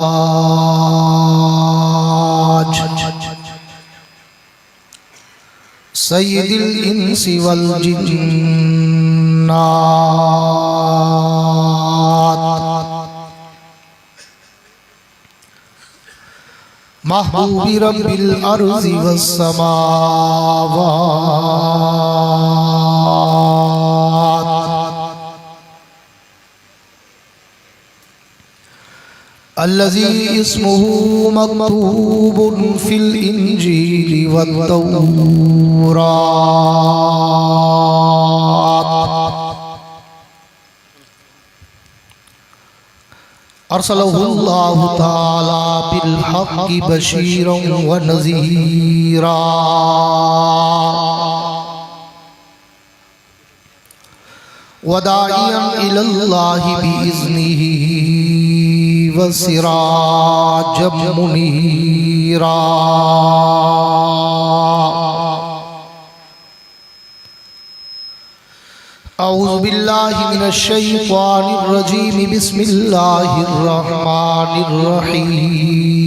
आज सय्यिदिल इंसी वल जिन्नात महबूबी रब्बिल अर्ज़ि वस समावात अल्लज़ी इस्मुहु मक्तूबुन फिल इंजीली वत्तौरात अरसलहुल्लाहु तआला बिल हक़्क़ि बशीरन व नज़ीरा वदाइयन इलल्लाहि बिइज़्निही व सिराजम मुनीरा। औज़ु बिल्लाहि मिनश शैतानिर रजीम बिस्मिल्लाहिर रहमानिर रहीम।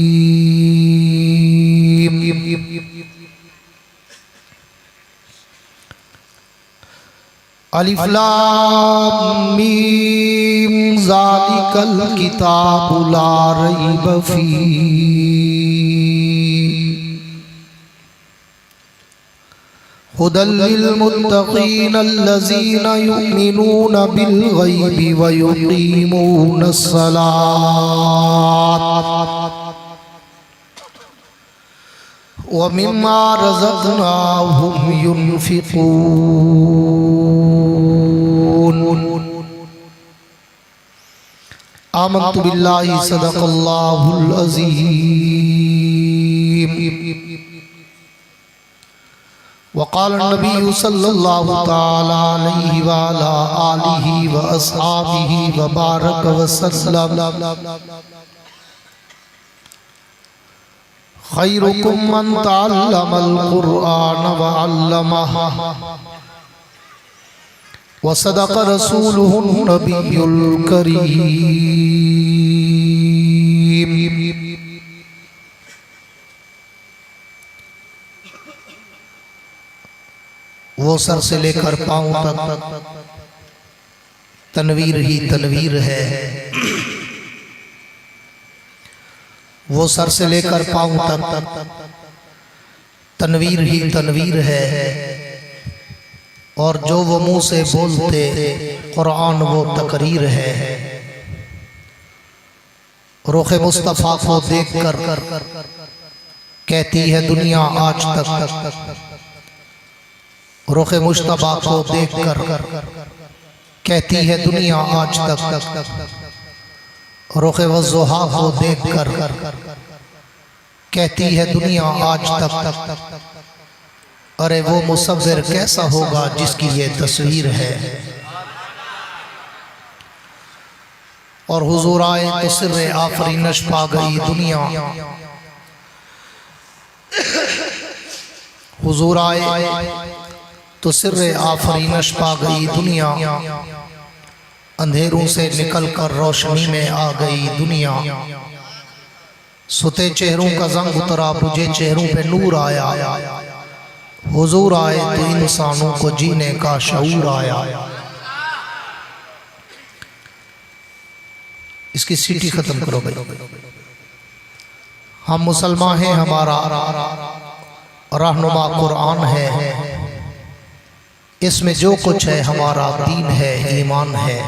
अलिफ लाम मीम ज़ालिकल किताबु ला रैब फीह हुदल लिल मुत्तक़ीन अल्लज़ीना युमिनूना बिल गैबि व युक़ीमूनस सलात व मिम्मा रज़क़नाहुम युनफ़िक़ून। आमन्तु बिल्लाहि सदक़ल्लाहुल अज़ीम। वक़ाल नबी सल्लल्लाहु तआला अलैहि व अला आलिहि व अस्हाबिहि व बारक व सल्लम खैरुकुम मन तअल्लमल कुरआन व अल्लमहु व सदक़ रसूलुहुन नबियुल करीम। वो सर से लेकर पांव तक तनवीर ही तनवीर है। वो सर से लेकर पांव तक तनवीर ही तनवीर है। और जो वो मुंह से बोलते कुरान वो तकरीर है। रुख मुस्तफ़ा को देख कर कहती है दुनिया आज तक। रुख मुस्तफ़ा को देख कर कहती है दुनिया आज तक। रुख वज़्ज़ुहा को देख कर कहती है दुनिया आज तक। अरे वो मुसव्विर कैसा होगा जिसकी ये तस्वीर है। और हुजूर आए तो सिर्रे आफरीनश पा गई दुनिया। हुजूर आए तो सिर्रे आफरीनश पा गई दुनिया। अंधेरों से निकलकर रोशनी में आ गई दुनिया। सुते चेहरों का जंग उतरा, बुझे चेहरों पे नूर आया। हुजूर आए तो इंसानों को जीने का शऊर आया। इसकी सीटी खत्म करो भाई। हम मुसलमान हैं, हमारा रहनुमा कुरान है। इसमें जो कुछ है हमारा दीन है, ईमान है।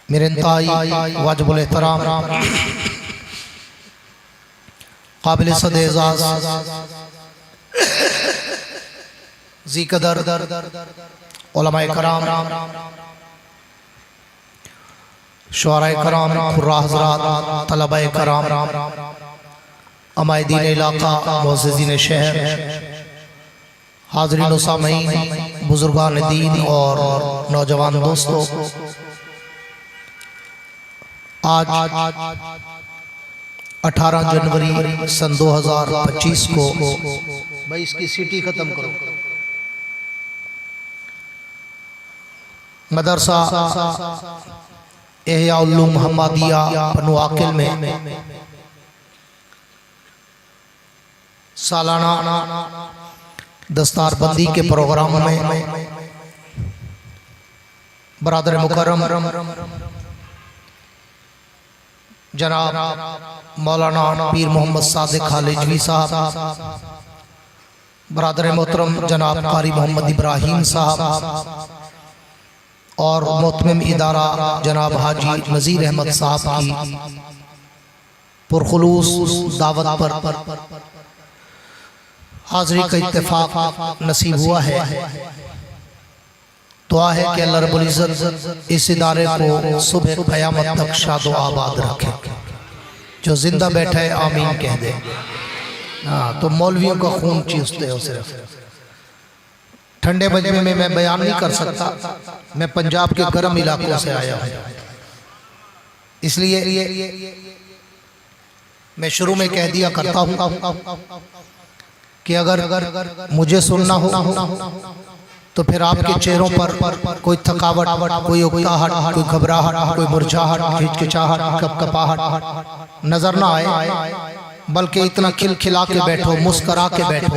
मेरे इंतहाई वाजिबुल एहतराम काबिल सद-ए-एज़ाज़ ज़ी-क़दर उलमाए कराम, शुअराए कराम, खुर्रा हज़रात, तलबाए कराम, अमायदीन इलाका, मुअज़्ज़िज़ीन शहर, हाज़रीन व सामईन, बुजुर्गान दीन और नौजवान दोस्तों, आज 18 जनवरी सन 2025 को भाई इसकी सीटी खत्म करो। मदरसा एहया उल्लूम मुहम्मदिया बनु आकिल में सालाना दस्तारबंदी के प्रोग्राम में बरादर मुकर्रम जनाब मौलाना पीर मोहम्मद सादिक खालिजवी साहब, बरादर मोहतरम जनाब कारी मोहम्मद इब्राहिम साहब और मोहतमिम इदारा जनाब हाजी नज़ीर अहमद साहब की पुरखुलूस दावत पर हाज़री का इत्तेफाक नसीब हुआ है। दुआ है कि अल्लाह रब्बुल इज़्ज़त इस इदारे को सुबह क़यामत तक शादो आबाद रखे। जो जिंदा बैठा है आमीन कह दे। हाँ, तो मौलवियों का खून चूसते हो सिर्फ। ठंडे मजमे में मैं बयान नहीं कर सकता, मैं पंजाब के गर्म इलाकों से आया हूँ, इसलिए मैं शुरू में कह दिया करता हूँ कि अगर मुझे सुनना हो तो फिर आपके चेहरों पर कोई थकावट, कोई उकताहट, कोई घबराहट, कोई मुरझाहट, हिचकिचाहट, कपकपाहट नजर ना आए, बल्कि इतना खिलखिला के बैठो, मुस्करा के बैठो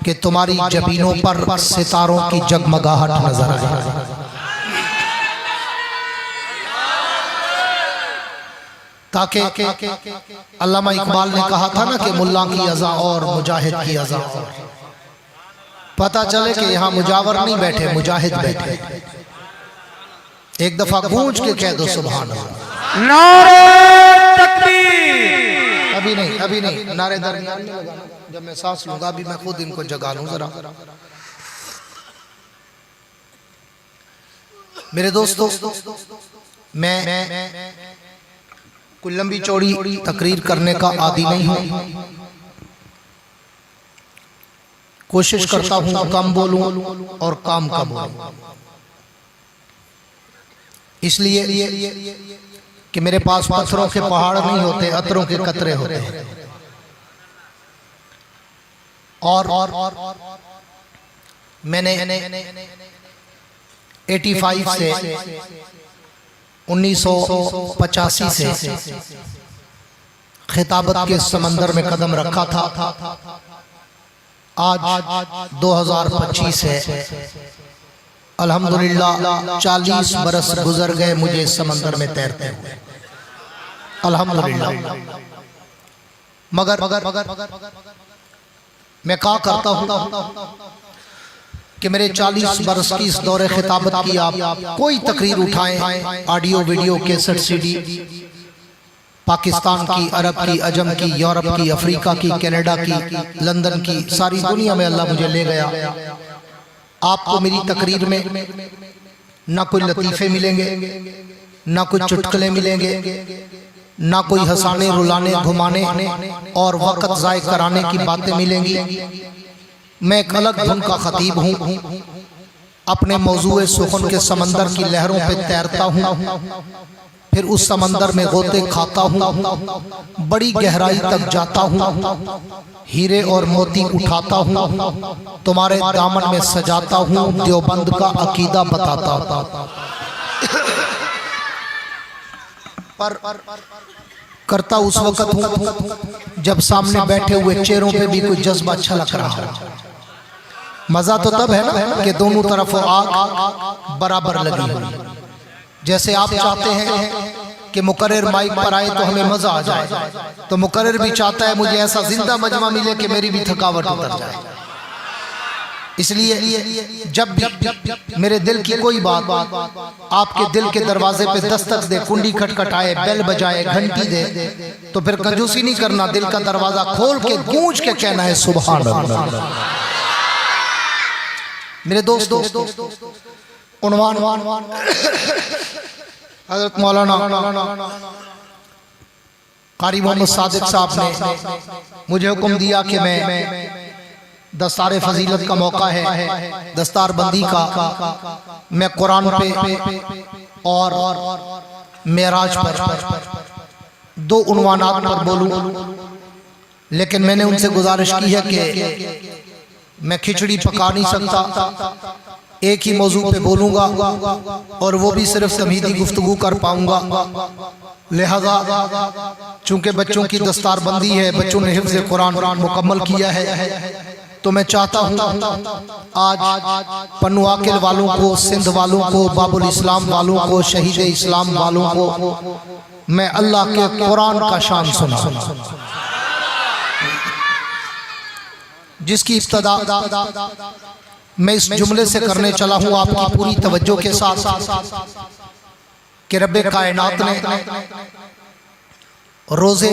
कि तुम्हारी जबीनों पर सितारों की जगमगाहट नजर आए। ताकि अल्लामा इकबाल ने कहा था ना कि मुल्ला की अज़ा और मुजाहिद की अज़ा, पता चले कि यहाँ मुजावर नहीं बैठे, मुजाहिद बैठे। एक दफा गूंज के कह दो सुभान अल्लाह। नारे तकबीर। अभी नहीं नारे दरमियान में लगाना, जब मैं सांस लूंगा अभी मैं खुद इनको जगा लूं जरा। मेरे दोस्तों, मैं कोई लंबी चौड़ी तकरीर करने का आदी नहीं हूं। कोशिश करता हूं कम बोलूं और काम का बोलूं, इसलिए कि मेरे पास पत्थरों के पहाड़ नहीं होते, अतरों के कतरे होते हैं। और मैंने 85 से 1985 से खिताबत के समंदर में कदम रखा था। आज 2025 है, अल्हम्दुलिल्लाह 40 बरस गुजर गए मुझे इस समंदर में तैरते हुए, अल्हम्दुलिल्लाह। मगर मैं कहा करता हूँ कि मेरे 40 बरस की इस दौरे खिताबत की आप कोई तकरीर उठाएं, audio video cassette CD, Pakistan की, अरब की, अजम की, यूरोप की, अफ्रीका की, कनाडा की, लंदन की, सारी दुनिया में अल्लाह मुझे ले गया। आपको मेरी तकरीर में ना कोई लतीफ़े मिलेंगे, ना कोई चुटकुले मिलेंगे, ना कोई हंसाने, रुलाने, घुमाने और वक़्त ज़ाय कराने की बातें मिलेंगी। मैं एक अलग धुन का खतीब हूँ, अपने मौजूए सुखन के समंदर की लहरों पे तैरता हूँ, फिर उस समंदर में गोते खाता हूँ, बड़ी गहराई तक जाता हूँ, हीरे और मोती उठाता हूँ, तुम्हारे दामन में सजाता हूँ, देवबंद का अकीदा बताता हूँ। पर करता उस वक्त हूँ जब सामने बैठे हुए चेहरों पे भी कोई जज्बा छलक रहा हो। मजा तो तब है ना कि दोनों तरफ आग बराबर लगी हो। जैसे आप चाहते हैं कि मुकर्रर माइक पर आए तो हमें मजा आ जाए, तो मुकर्रर भी चाहता है मुझे ऐसा जिंदा मजमा मिले कि मेरी भी थकावट उतर जाए। इसलिए जब भी मेरे दिल की कोई बात आपके दिल के दरवाजे पे दस्तक दे, कुंडी खटखटाए, बेल बजाए, घंटी दे, तो फिर कंजूसी नहीं करना, दिल का दरवाजा खोल के गूंज के कहना है सुभान अल्लाह। मेरे दोस्तों, उन्वान हज़रत मौलाना कारी मोहम्मद सादिक साहब ने मुझे हुक्म दिया कि मैं दस्तार फजीलत का मौका है, दस्तार बंदी का, मैं कुरान पे और मेराज पर दो उन्वानात पर बोलूं। लेकिन मैंने उनसे गुजारिश की है कि मैं खिचड़ी पका नहीं सकता, एक ही मौजू पे बोलूँगा और वो भी सिर्फ तमहीदी गुफ्तगू कर पाऊँगा। लिहाजा चूँकि बच्चों की दस्तारबंदी है, बच्चों ने हिफ्ज़ कुरान मुकम्मल किया है, तो मैं चाहता हूँ आज पन्नू आकिल वालों को, सिंध वालों को, बाबुल इस्लाम वालों को, शहीद इस्लाम वालों को मैं अल्लाह के कुरान का शान सुना, जिसकी इब्तिदा मैं इस जुमले से करने चला हूँ आपकी पूरी तवज्जो के साथ कि रब्बे कायनात ने रोजे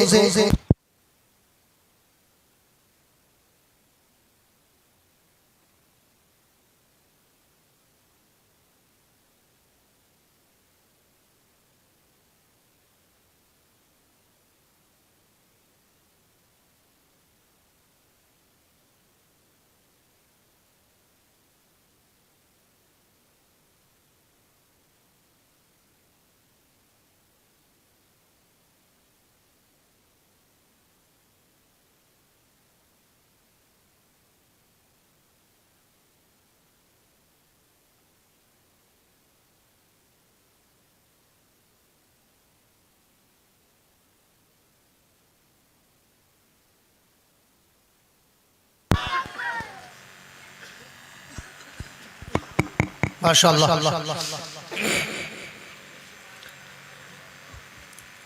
माशाअल्लाह।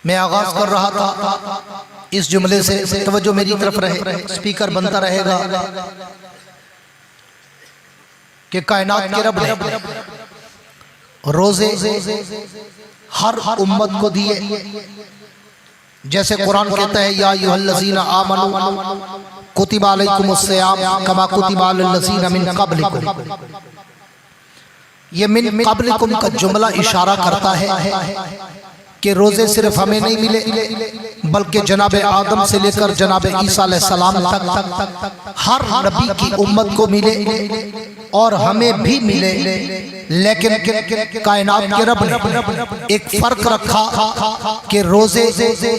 मैं आगाज कर रहा था इस जुमले से, तवज्जो मेरी तरफ रहे, स्पीकर बनता रहेगा कि कायनात के रब ने रोजे हर उम्मत को दिए। जैसे कुरान कहता है या अय्युहल्लज़ीना आमनू कुतिबा अलैकुमुस्सियाम कमा कुतिबा अलल्लज़ीना मिन क़ब्लिकुम। ये मिन क़ब्लिकुम का जुमला इशारा करता है कि रोजे सिर्फ हमें नहीं मिले, बल्कि जनाब आदम से लेकर जनाब ईसा अलैहिस्सलाम तक हर नबी की उम्मत को मिले और हमें भी मिले। लेकिन कायनात के रब ने एक फर्क रखा कि रोजे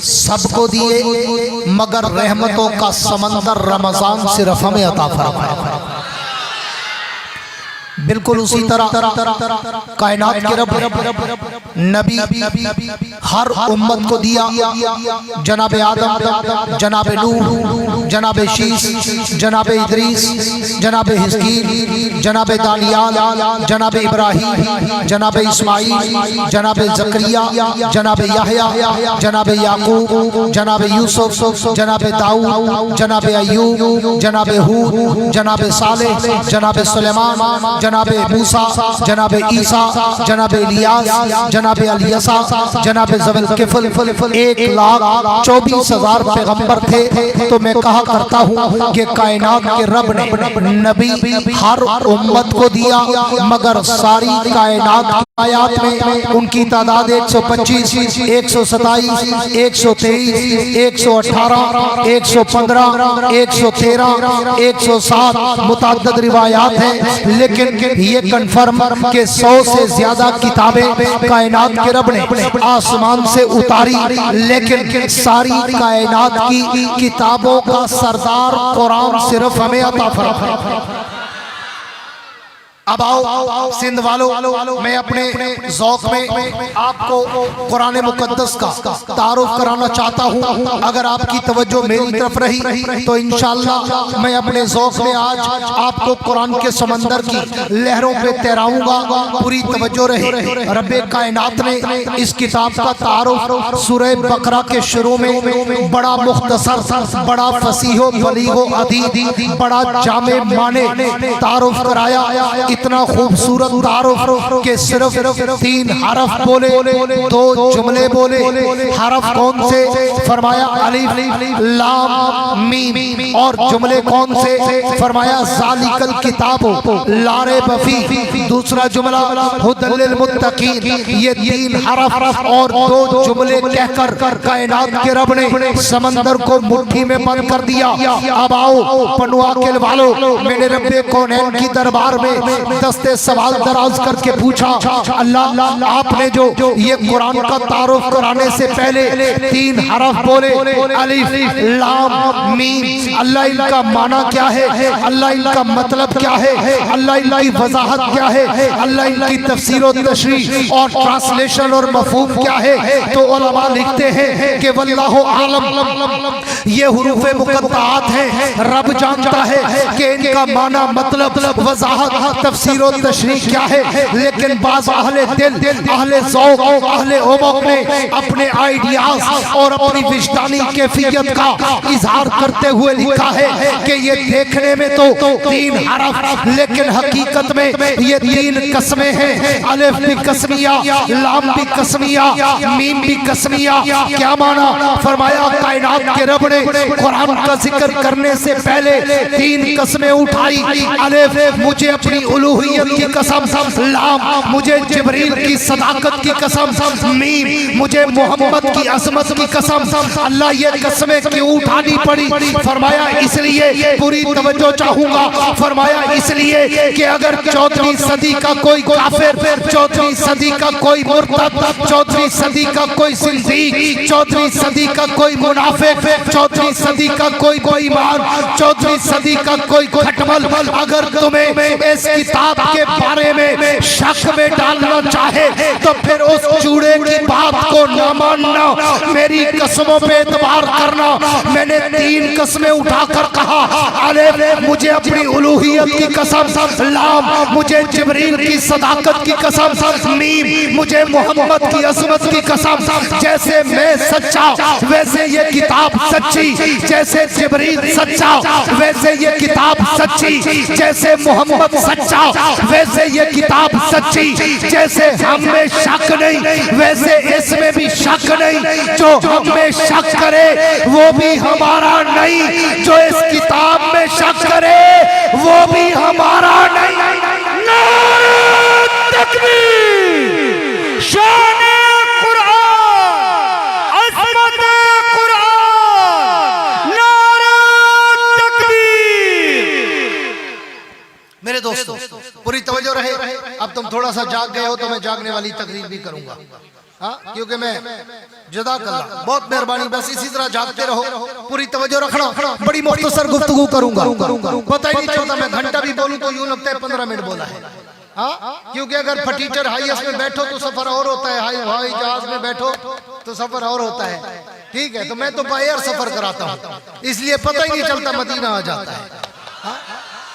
सबको दिए, मगर रहमतों का समंदर रमजान सिर्फ हमें अता फरमाया। बिल्कुल उसी तरह कायनात के रब नबी हर उम्मत को दिया। जनाब आदम, जनाब नूह, जनाब शीश, जनाब इदरीस, जनाब हिजकील, जनाब दानियाल, जनाब इब्राहीम, जनाब इस्माईल, जनाब जकरिया, जनाब याहया, जनाब याकूब, जनाब यूसुफ, जनाब दाऊद, जनाब अय्यूब, जनाब हूद, जनाब सालेह, जनाब सुलेमान, जनाब मूसा, जनाब ईसा, जनाब इलियास, जनाब अलियसा, जनाब ज़बल किफ़ल, 1,24,000 पैगंबर थे। तो मैं कहा करता हूँ कि कायनात के रब ने नबी हर उम्मत को दिया, मगर सारी कायनात की आयात में उनकी तादाद 125, 127, 123, 118, 115, 113, 107 मुतअद्दिद रिवायात हैं। लेकिन ये कन्फर्म कि 100 से ज्यादा किताबें कायनात के रब ने आसमान से उतारी, लेकिन सारी कायनात की किताबों का सरदार कुरान सिर्फ हमें अता फरमाया। अब आओ सिंध वालों, मैं अपने ज़ौक़ में आपको कुरान मुक़द्दस का तारुफ कराना चाहता हूँ। अगर आपकी तवज्जो मेरी तरफ रही तो इंशाअल्लाह मैं अपने ज़ौक़ में आज आपको कुरान के समंदर की लहरों पे तैराऊंगा। पूरी तवज्जो रहे। रब्बे कायनात ने इस किताब का तारुफ सूरह बकरा के शुरू में बड़ा मुख्तसर, बड़ा फसीहो बलीगो अदीद, बड़ा जामे माने तारुफ कराया। इतना खूबसूरत तारुफ के सिर्फ 3 हरफ बोले, 2 जुमले बोले। हरफ कौन से? फरमाया अलिफ लाम मीम। और जुमले कौन से? फरमाया ज़ालिकल किताबु ला रैब फीह। दूसरा जुमला हुदल लिल मुत्तकीन। ये 3 हरफ और 2 जुमले कहकर कायनात के रब ने समंदर को मुट्ठी में बंद कर दिया। अब आओ पनुआ के वालों, मैंने रब्बे कौनैन की दरबार में में दस्ते सवाल दराज करके पूछा, अल्लाह आपने जो ये कुरान का तारुफ कराने से पहले 3 हरफ बोले, अलिफ लाम मीम, अल्लाह इनका माना क्या है, अल्लाह इनका मतलब क्या है, अल्लाह इनकी वजाहत क्या है, अल्लाह इनकी तफसीर और तशरीह और ट्रांसलेशन और मफहूम क्या है। तो उलमा लिखते हैं कि वल्लाहु आलम, ये हुरूफ मुक़त्ताआत हैं, रब जानता है कि इनका माना मतलब वजाहत तफसीर और तशरीह क्या है। लेकिन बाज़ अहले दिल, अहले ज़ौक़, अहले उमक़ ने अपने आइडियाज और अपनी विजदानी कैफियत का इजहार करते हुए लिखा है कि ये देखने में तो 3 हरफ, लेकिन हकीकत में ये 3 कस्में हैं। अलिफ भी कस्मिया, लाम भी कस्मिया, मीम भी कस्मिया। क्या माना? फरमाया कायनात के रब ने कुरान का जिक्र करने से पहले 3 कस्में उठाई। अलिफ मुझे अपनी उलूहियत की कसम, लाम मुझे जिब्रील की सदाकत की कसम, मीम मुझे मोहम्मद की अज़मत की कसम। अल्लाह ये कस्में क्यों उठानी पड़ी? फरमाया इसलिए, पूरी तवज्जो चाहूंगा, फरमाया इसलिए कि अगर 14वीं सदी का कोई काफिर, 14वीं सदी का कोई मुर्तद, 14वीं सदी का कोई जिंदीक, 14वीं सदी का कोई मुनाफिक, 14वीं सदी का कोई बेईमान, 14वीं सदी का कोई खटमल अगर तुम्हें इस किताब के बारे में शक में डालना चाहे तो फिर उस चूड़े की बात को न मानना, मेरी कसमों पे एतबार करना। मैंने 3 कस्में उठाकर कहा, अलिफ मुझे अपनी उलूहियत की कसम, लाम मुझे जिब्रील की सदाकत की कसम, मीम मुझे मोहम्मद की अज़मत की कसम। जैसे मैं सच्चा वैसे ये किताब सच्ची, जैसे जिब्रील सच्चा वैसे ये किताब सच्ची, जैसे मोहम्मद सच्चा वैसे ये किताब सच्ची। जैसे हम में शक नहीं वैसे इसमें भी शक नहीं। जो हम में शक करे वो भी हमारा नहीं, जो इस किताब में शक करे वो भी हमारा नहीं। नारे तकबीर, शान कुरान, अज़मत कुरान, नारे तकबीर। मेरे दोस्तों पूरी तवज्जो रहे। अब तुम थोड़ा सा जाग गए हो तो मैं जागने वाली तकरीर भी करूंगा, हाँ, क्योंकि मैं जज़ाकल्लाह, बहुत मेहरबानी, बस इसी तरह जागते रहो, पूरी तवज्जो रखना। बड़ी मुख्तसर गुफ्तगू करूंगा, पता ही नहीं चलता, मैं घंटा भी बोलूं तो यूं लगता है 15 मिनट बोला है, हाँ, क्योंकि अगर फटीचर हाईएस में बैठो तो सफर और होता है, हवाई जहाज में बैठो तो सफर और होता है, ठीक है। तो मैं तो बाहर सफर कराता हूँ, इसलिए पता ही नहीं चलता मदीना आ जाता है।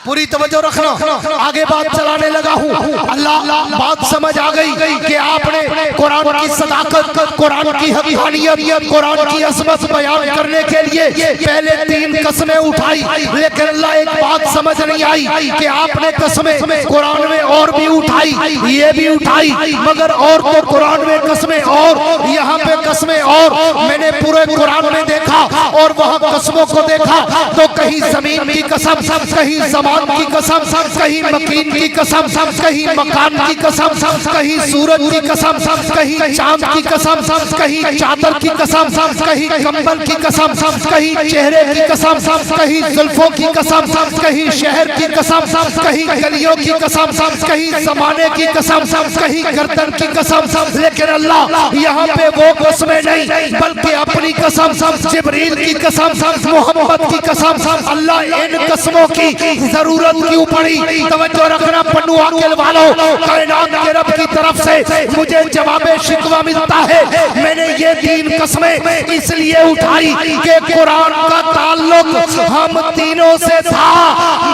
पूरी तवज्जो रखना, आगे बात चलाने लगा हूँ। अल्लाह बात समझ आ गई कि आपने कुरान की सदाकत, कुरान की हकीकत, कुरान की अज़मत बयान करने के लिए पहले 3 कस्में उठाई। लेकिन अल्लाह एक बात समझ नहीं आई कि आपने कस्में कुरान में और भी उठाई, ये भी उठाई, मगर और तो कुरान में कस्में और, यहाँ पे कस्में और। मैंने पूरे कुरान में देखा और वहाँ कस्मों को देखा तो कहीं जमीन की कसम, कहीं की कसम, कहीं मकीन की कसम, कहीं मकान की कसम, कहीं सूरज की कसम, कहीं चांद की कसम, कहीं चादर की कसम, कहीं कंबल की कसम, कहीं चेहरे की कसम, कहीं जुल्फों की कसम, कहीं शहर की कसम, कहीं गलियों की कसम, कहीं जमाने की कसम, कहीं गर्दन की कसम। लेकिन अल्लाह यहाँ पे वो कसमें नहीं बल्कि अपनी कसम, जिब्रील की कसम, मोहम्मद की कसम। अल्लाह इन कसमों की जरूरत क्यों पड़ी? तवज्जो रखना पन्नू आकिल वालों, कायनात के रब की तरफ से मुझे जवाब शिकवा मिलता है। मैंने ये 3 कस्में इसलिए उठाई कि कुरान का ताल्लुक हम तीनों से था,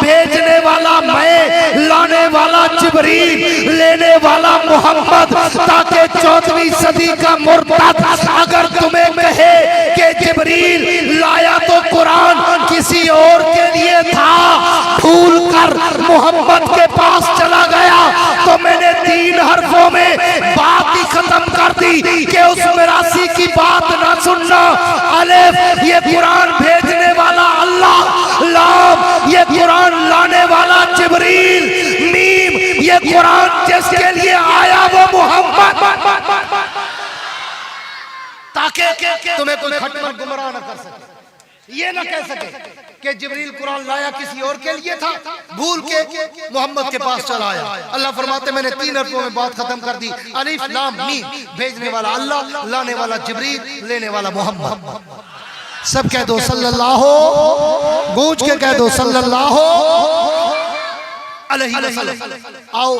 भेजने वाला मैं, लाने वाला जिब्रील, लेने वाला मोहम्मद, ताकि 14वीं सदी का मुर्तद अगर तुम्हें कहे कि जिब्रील लाया तो कुरान किसी और के लिए था, भूल कर मोहम्मद के पास चला गया, तो मैंने 3 हरफों में बात ही खत्म कर दी कि उस मिरासी की बात ना सुनना। अलिफ ये कुरान भेजने वाला अल्लाह, लाम ये कुरान लाने वाला जिब्रील, मीम ये कुरान जिसके लिए आया वो मोहम्मद, ताकि तुम्हें कोई खटमल गुमराह न कर सके, ये ना कह सके कि जिब्रील कुरान लाया किसी और के लिए था, भूल के मोहम्मद के पास चला आया। अल्लाह फरमाते मैंने 3 अरबों में बात खत्म कर दी। अलिफ लाम मीम, भेजने वाला अल्लाह, लाने वाला जिब्रील, लेने वाला मोहम्मद। सब कह दो सल्लल्लाहु, गूंज के कह दो सल्लल्लाहु अलैहि वसल्लम। आओ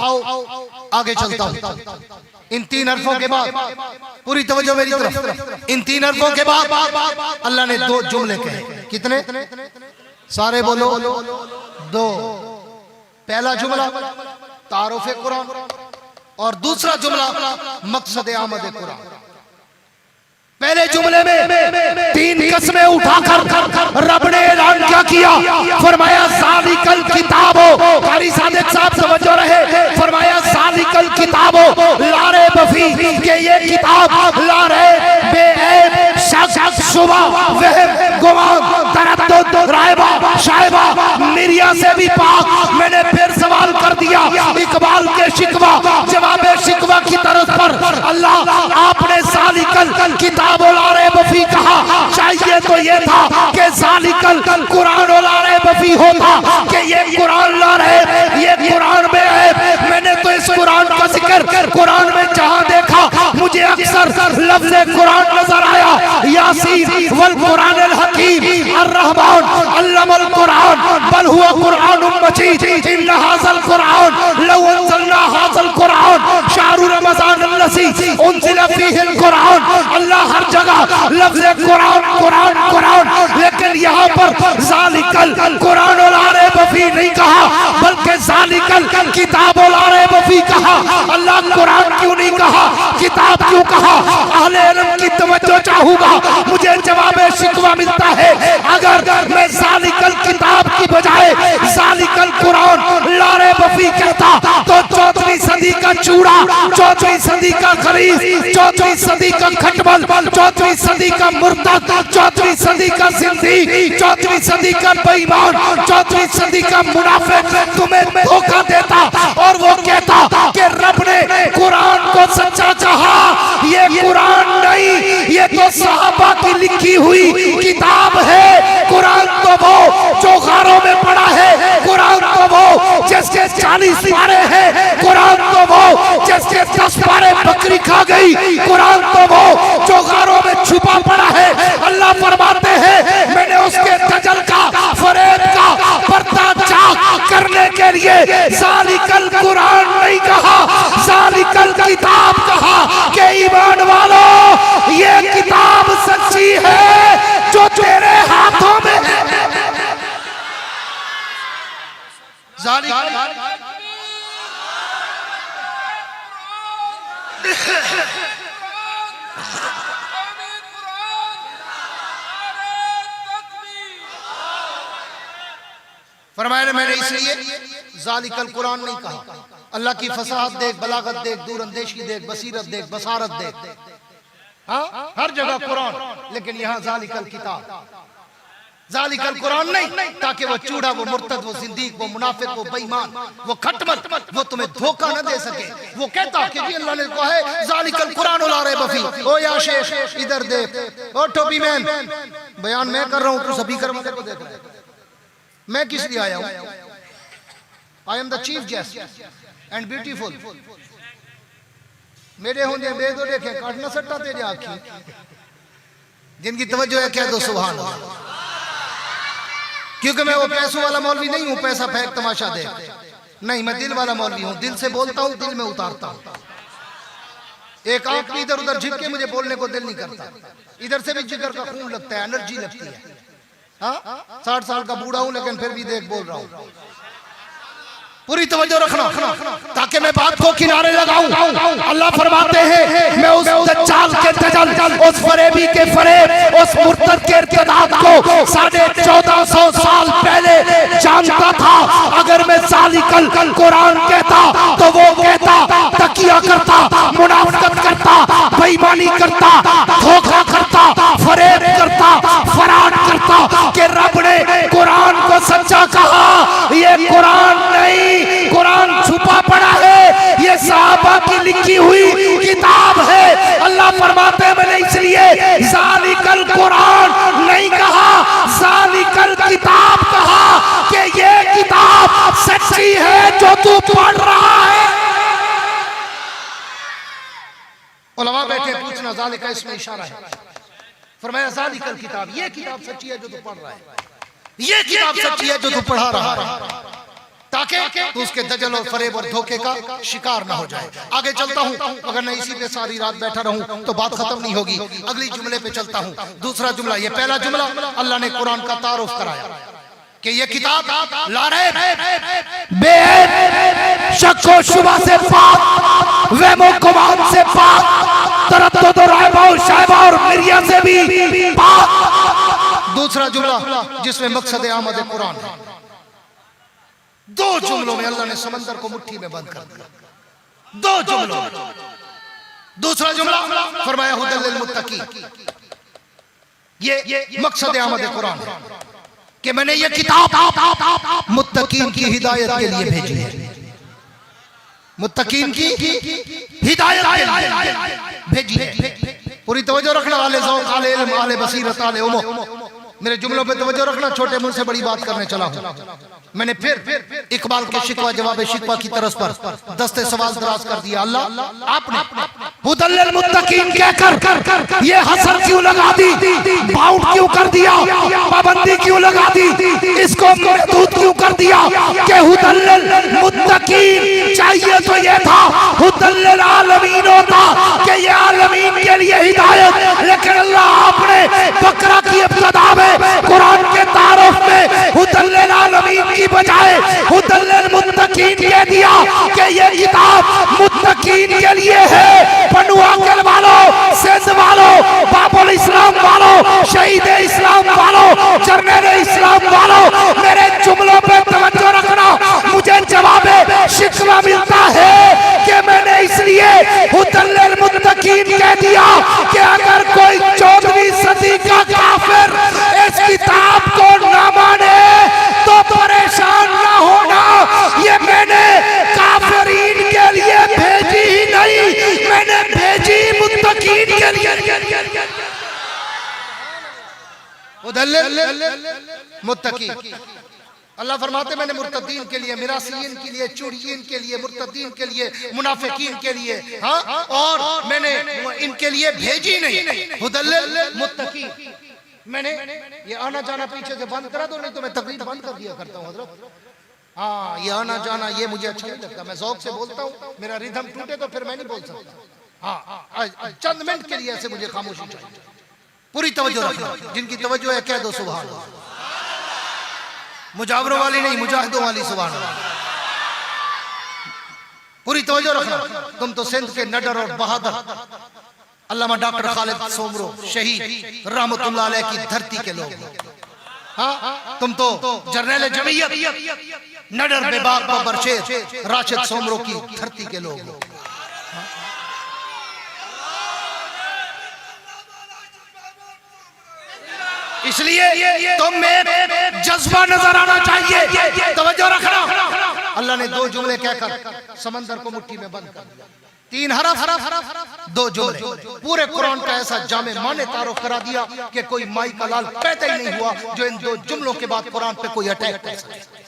आगे चलता हूं। इन 3 हरफों के बाद, पूरी तवज्जो मेरी तरफ, इन 3 हरफों के बाद अल्लाह ने 2 जुमले कहे। कितने? सारे बोलो 2। पहला जुमला तारुफ कुरान और दूसरा जुमला मकसद आमद कुरान। पहले जुमले में 3 कस्में उठाकर रब ने ऐलान क्या किया? फरमाया ज़ालिकल किताबो, कारी सादिक साहब समझो रहे, फरमाया ज़ालिकल किताबो ला रैब फीह, के ये किताब ला रैब बेऐब शक शुबा वहम गुमान तरद्दुद रायबा शायबा मिरिया से भी पाक। मैंने फिर सवाल कर दिया इकबाल के शिकवा जवाब शिकवा की तरफ पर। अल्लाह आपने ज़ालिकल किताब बफी कहा, चाहिए तो ये था कि ज़ालिकल कुरान बफी होता कि ये कुरान ला रहे, ये कुरान में है। मैंने तो इस कुरान का जिक्र कुरान में जहां देखा मुझे अक्सर लफ्ज़ कुरान नजर आया। यासीन वल कुरान अल हकीम अर्रहमान अल्लमल कुरान बल हुवा कुरानुम मजीद इन्ना हाज़ल कुरान लौ अंज़लना हाज़ल कुरान शहरु रमज़ान अल्लज़ी उनज़िला फ़ीहिल कुरान। अल्लाह हर जगह लफ्ज़ कुरान कुरान कुरान, लेकिन यहाँ पर ज़ालिकल कुरान बफी नहीं कहा बल्कि ज़ालिकल किताब बफी कहा। अल्लाह कुरान क्यों नहीं कहा, किताब क्यों कहा? अहले इल्म की तवज्जो चाहूंगा, मुझे जवाब शिकवा मिलता है। अगर मैं ज़ालिकल किताब की बजाय ज़ालिकल कुरान बफी कहता तो 14वीं सदी का चूड़ा, 14वीं सदी का खरीद, 14वीं सदी का खटबल, 14वीं सदी का मुर्तद, 14वीं सदी का जिंदी, 14वीं सदी का बेईमान, 14वीं सदी का मुनाफिक तुम्हें धोखा देता और वो कहता कि रब ने कुरान को सच्चा कहा। ये कुरान नहीं, ये तो सहाबा की लिखी हुई किताब है। कुरान तो वो जो गारों में पड़ा है, कुरान तो वो जिसके 40 पारे हैं, कुरान तो वो जिसके 10 पारे बकरी खा गई, कुरान तो वो जो गारों में छुपा पड़ा है। अल्लाह फरमाते हैं मैंने उसके दजल का फरेब का पर्दा चाक करने के लिए ज़ालिकल कुरान नहीं कहा, ज़ालिकल किताब कहा कि ईमान वालों ये किताब सच्ची है जो तेरे हाथों में है। ज़ालिकल फरमाया मैंने इसलिए ज़ालिकल कुरान नहीं कहा। अल्लाह की फसाहत देख, बलागत देख, दूरअंदेशी देख, बसीरत देख, बसारत देख। हाँ हर जगह कुरान, लेकिन यहाँ ज़ालिकल किताब, ज़ालिकल कुरान नहीं, ताकि वो चूड़ा, वो मुर्तद, वो जिंदीक, वो मुनाफिक, वो बेईमान, वो खटमल, वो तुम्हें धोखा न दे सके। वो कहता कि अल्लाह ने कहा है ज़ालिकल कुरान ला रहे बफी। ओ या शेख इधर देख, ओ टोपी मैन, बयान मैं कर रहा हूँ, तू सभी कर मुझे को देख रहा है। मैं किस लिए आया हूँ? I am the chief guest and beautiful. मेरे होंगे बेदो देखे काटना सट्टा तेरे आँखी, जिनकी तवज्जो है कह दो सुभान अल्लाह। क्योंकि मैं वो पैसों वाला मौलवी नहीं हूँ, पैसा फेंक तमाशा दे नहीं, मैं दिल वाला मौलवी हूँ। दिल से बोलता हूँ, दिल में उतारता हूँ। एक आंख भी इधर उधर झिक के मुझे बोलने को दिल नहीं करता। इधर से भी जिगर का खून लगता है, एनर्जी लगती है। हाँ 60 साल का बूढ़ा हूँ लेकिन फिर भी देख बोल रहा हूँ। पूरी तवज्जो रखना ताकि मैं बात को किनारे लगाऊं। अल्लाह फरमाते हैं मैं उस दज्जाल के दजल, उस फरेबी के फरेब, उस मुर्तद के इर्तिदाद को 1450 साल पहले जानता था। अगर मैं ज़ालिकल कुरान कहता तो वो कहता, तकिया करता, मुनाफिकत करता, बेईमानी करता, धोखा करता, फरेब करता, फराड करता कि रब ने कुरान को सच्चा कहा। ये कुरान नहीं, कुरान छुपा पड़ा है, ये सहाबा की लिखी हुई किताब है। अल्लाह फरमाते हैं मैंने इसलिए ज़ालिकल कुरान नहीं कहा, ज़ालिकल किताब पढ़ रहा है। उलमा बैठे पूछना, ज़ालिका इसमें इशारा है। फरमाया ज़ालिकल किताब, ये किताब सच्ची है जो तू पढ़ रहा है, ये किताब सच्ची है जो तू पढ़ा रहा है, ताकि तू उसके दजल और फरेब और धोखे का शिकार ना हो जाए। आगे चलता हूँ, अगर मैं इसी पे सारी रात बैठा रहूं तो बात खत्म नहीं होगी। अगली जुमले पे चलता हूँ। दूसरा जुमला, ये पहला जुमला अल्लाह ने कुरान का तारुफ कराया कि ये किताब लारे बेहद शक व शुबा से पाक, वहमो गुमान से पाक, तरद्दुद और रैब और शायबा और मिर्या से भी पाक। दूसरा जुमला जिसमें मकसद आमद कुरान है। दो जुमलों में अल्लाह ने समंदर को मुट्ठी में बंद कर दिया, दो जुमलों में। दूसरा जुमला फरमाया हुदल लिल मुत्तकीन, ये मकसद आमद कुरान है कि मैंने ये किताब मुत्तकीन की हिदायत के लिए भेजी है, मुत्तकीन की हिदायत के लिए भेजी है। पूरी तवज्जो रखना, आले ज़ौक़, आले इल्म, आले बसीरत, आले उम्र। मेरे जुमलों पे तवज्जो रखना, छोटे मुंह से बड़ी बात करने चला हूं। मैंने फिर इकबाल के शिकवा जवाब शिकवा की तरस पर दस्ते सवाल दराज कर दिया। अल्लाह आपने हुदल लिल मुत्तकीन कहकर ये हसर क्यों लगा दी, बाउंड क्यों कर दिया, पाबंदी क्यों लगा दी, इसको महदूद क्यों कर दिया कि हुदल लिल मुत्तकीन? चाहिए तो ये था हुदल लिल आलमीन होता कि ये आलमीन के लिए हिदायत, लेकिन अल्लाह आपने बकरा की इब्तिदा में कुरान के तारुफ में हुदल लिल आलमीन की बजाय हुदल लिल मुत्तकीन कह दिया कि ये किताब मुत्तकीन के लिए है। बनुआ के वालों, सिंध वालों, बाबुल इस्लाम वालों, शहीद इस्लाम वालों, जर्नल इस्लाम वालों, मेरे जुमलों पे तवज्जो रखना। मुझे जवाब शिकवा मिलता है कि मैंने इसलिए हुदल लिल मुत्तकीन कह दिया कि अगर कोई 14वीं सदी का काफिर इस किताब को ना माने तो परेशान ना होना। ये मैंने काफिरीन के लिए भेजी ही नहीं, मैंने भेजी मुत्तकीन के लिए। हुदल लिल मुत्तकीन, अल्लाह फरमाते मैंने मुर्तदीन के लिए, मिरासीन के लिए, चुड़ीन के लिए, मुर्तदीन के लिए, मुनाफिकीन के लिए, हाँ, और मैंने इनके लिए भेजी नहीं। हुदल लिल मुत्तकीन, मैंने ये आना जाना पीछे से बंद करा दो, नहीं तो मैं तकरीर बंद कर दिया करता हूँ हज़रत। हाँ, ये आना जाना ये मुझे अच्छा नहीं लगता, मैं ज़ौक़ से बोलता हूँ, मेरा रिदम टूटे तो फिर मैं नहीं बोल सकता। हाँ, चंद मिनट के लिए ऐसे मुझे खामोशी चाहिए। पूरी तवज्जो रखना, जिनकी तवज्जो है कह दो सुभान अल्लाह। मुजावरों वाली नहीं, मुजाहिदों वाली सुभान अल्लाह। पूरी तवज्जो रखना। तुम तो सिंध के नडर और बहादुर अल्लामा डॉक्टर खालिद सोमरो शहीद रहमतुल्लाह अलैह की धरती के लोग। हाँ, तुम तो जर्नल जमीयत नडर बेबाक बबर शेर राशिद सोमरो की धरती के लोग। इसलिए तुम में जज्बा नजर आना चाहिए, तवज्जो रखना। अल्लाह ने दो जुमले कहकर समंदर को मुट्ठी में बंद कर दिया। 3 हरफ, 2 जुमले, पूरे कुरान का ऐसा जामे माने तारुफ करा दिया कि कोई माई का लाल पैदा ही नहीं हुआ जो इन 2 जुमलों के बाद कुरान पे कोई अटैक कर सके।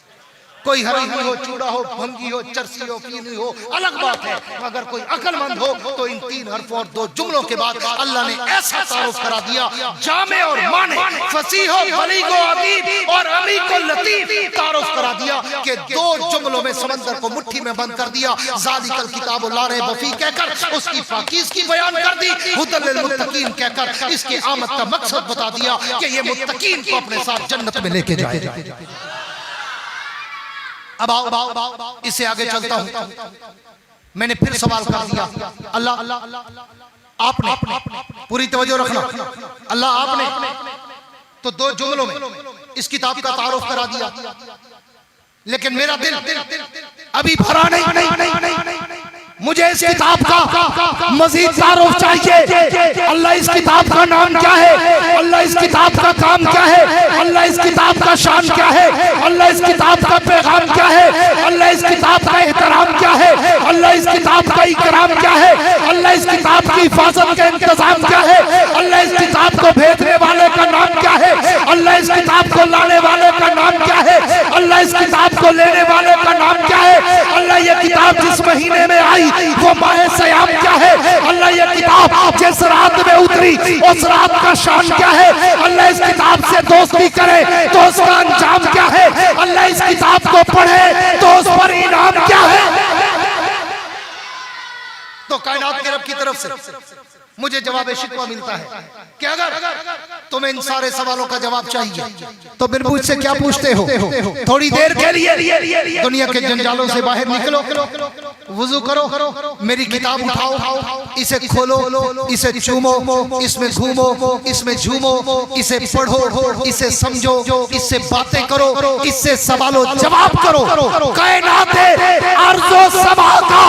कोई हरामी हो, चूड़ा हो, भंगी हो, चरसी हो, पीनी हो, अलग बात है, मगर कोई अक्लमंद हो तो इन 3 हरफों और 2 जुमलों के बाद अल्लाह ने ऐसा तारुफ करा दिया, जामे और माने, फसीह हो, बलीग हो, अदीब और अमीक और लतीफ तारुफ करा दिया कि 2 जुमलों में समंदर को मुट्ठी में बंद कर दिया। ज़ालिकल किताब ला रैब फीह कहकर उसकी पाकीज़गी बयान कर दी, हुदल लिल मुत्तकीन कहकर इसके आमद का मकसद बता दिया कि ये मुत्तकीन को अपने साथ जन्नत में लेके जाएगा। अब आओ इससे आगे चलता हूं। मैंने फिर सवाल कर दिया, अल्लाह आपने, पूरी तवज्जो रखना, अल्लाह आपने तो 2 जुमलों में इस किताब का तारुफ करा दिया, लेकिन मेरा दिल अभी भरा नहीं। मुझे इस किताब का मजीद तारुफ चाहिए। अल्लाह इस किताब का नाम क्या है, अल्लाह इस किताब का काम क्या है, अल्लाह इस किताब का शान क्या है, अल्लाह इस किताब का पैगाम क्या है, अल्लाह इस किताब का एहतराम क्या है, अल्लाह इस किताब का इकराम क्या है, अल्लाह इस किताब की हिफाजत का इंतजाम क्या है, अल्लाह इस किताब को भेजने वाले का नाम क्या है, अल्लाह इस किताब को लाने वाले का नाम क्या है, अल्लाह अल्लाह इस किताब को लेने वाले का नाम क्या है? अल्लाह ये किताब जिस महीने में आई वो माह सयाम क्या है? अल्लाह ये किताब जिस रात में उतरी उस रात का शान क्या है? अल्लाह इस किताब से दोस्ती करे तो उसका अंजाम क्या है? अल्लाह इस किताब को पढ़े तो उस पर इनाम क्या है? तो कायनात के रब की तरफ से मुझे जवाब शिकवा मिलता है कि अगर तुम्हें इन सारे सवालों का जवाब चाहिए तो फिर मुझसे क्या पूछते हो? थोड़ी देर के लिए दुनिया के जंजालों से बाहर निकलो, वुजू करो, मेरी किताब उठाओ, इसे खोलो, इसे चूमो, इसमें घूमो, इसमें झूमो, इसे पढ़ो, इसे समझो, इससे बातें करो, इससे सवालों जवाब करो। कायनात अर्ज़ो समा का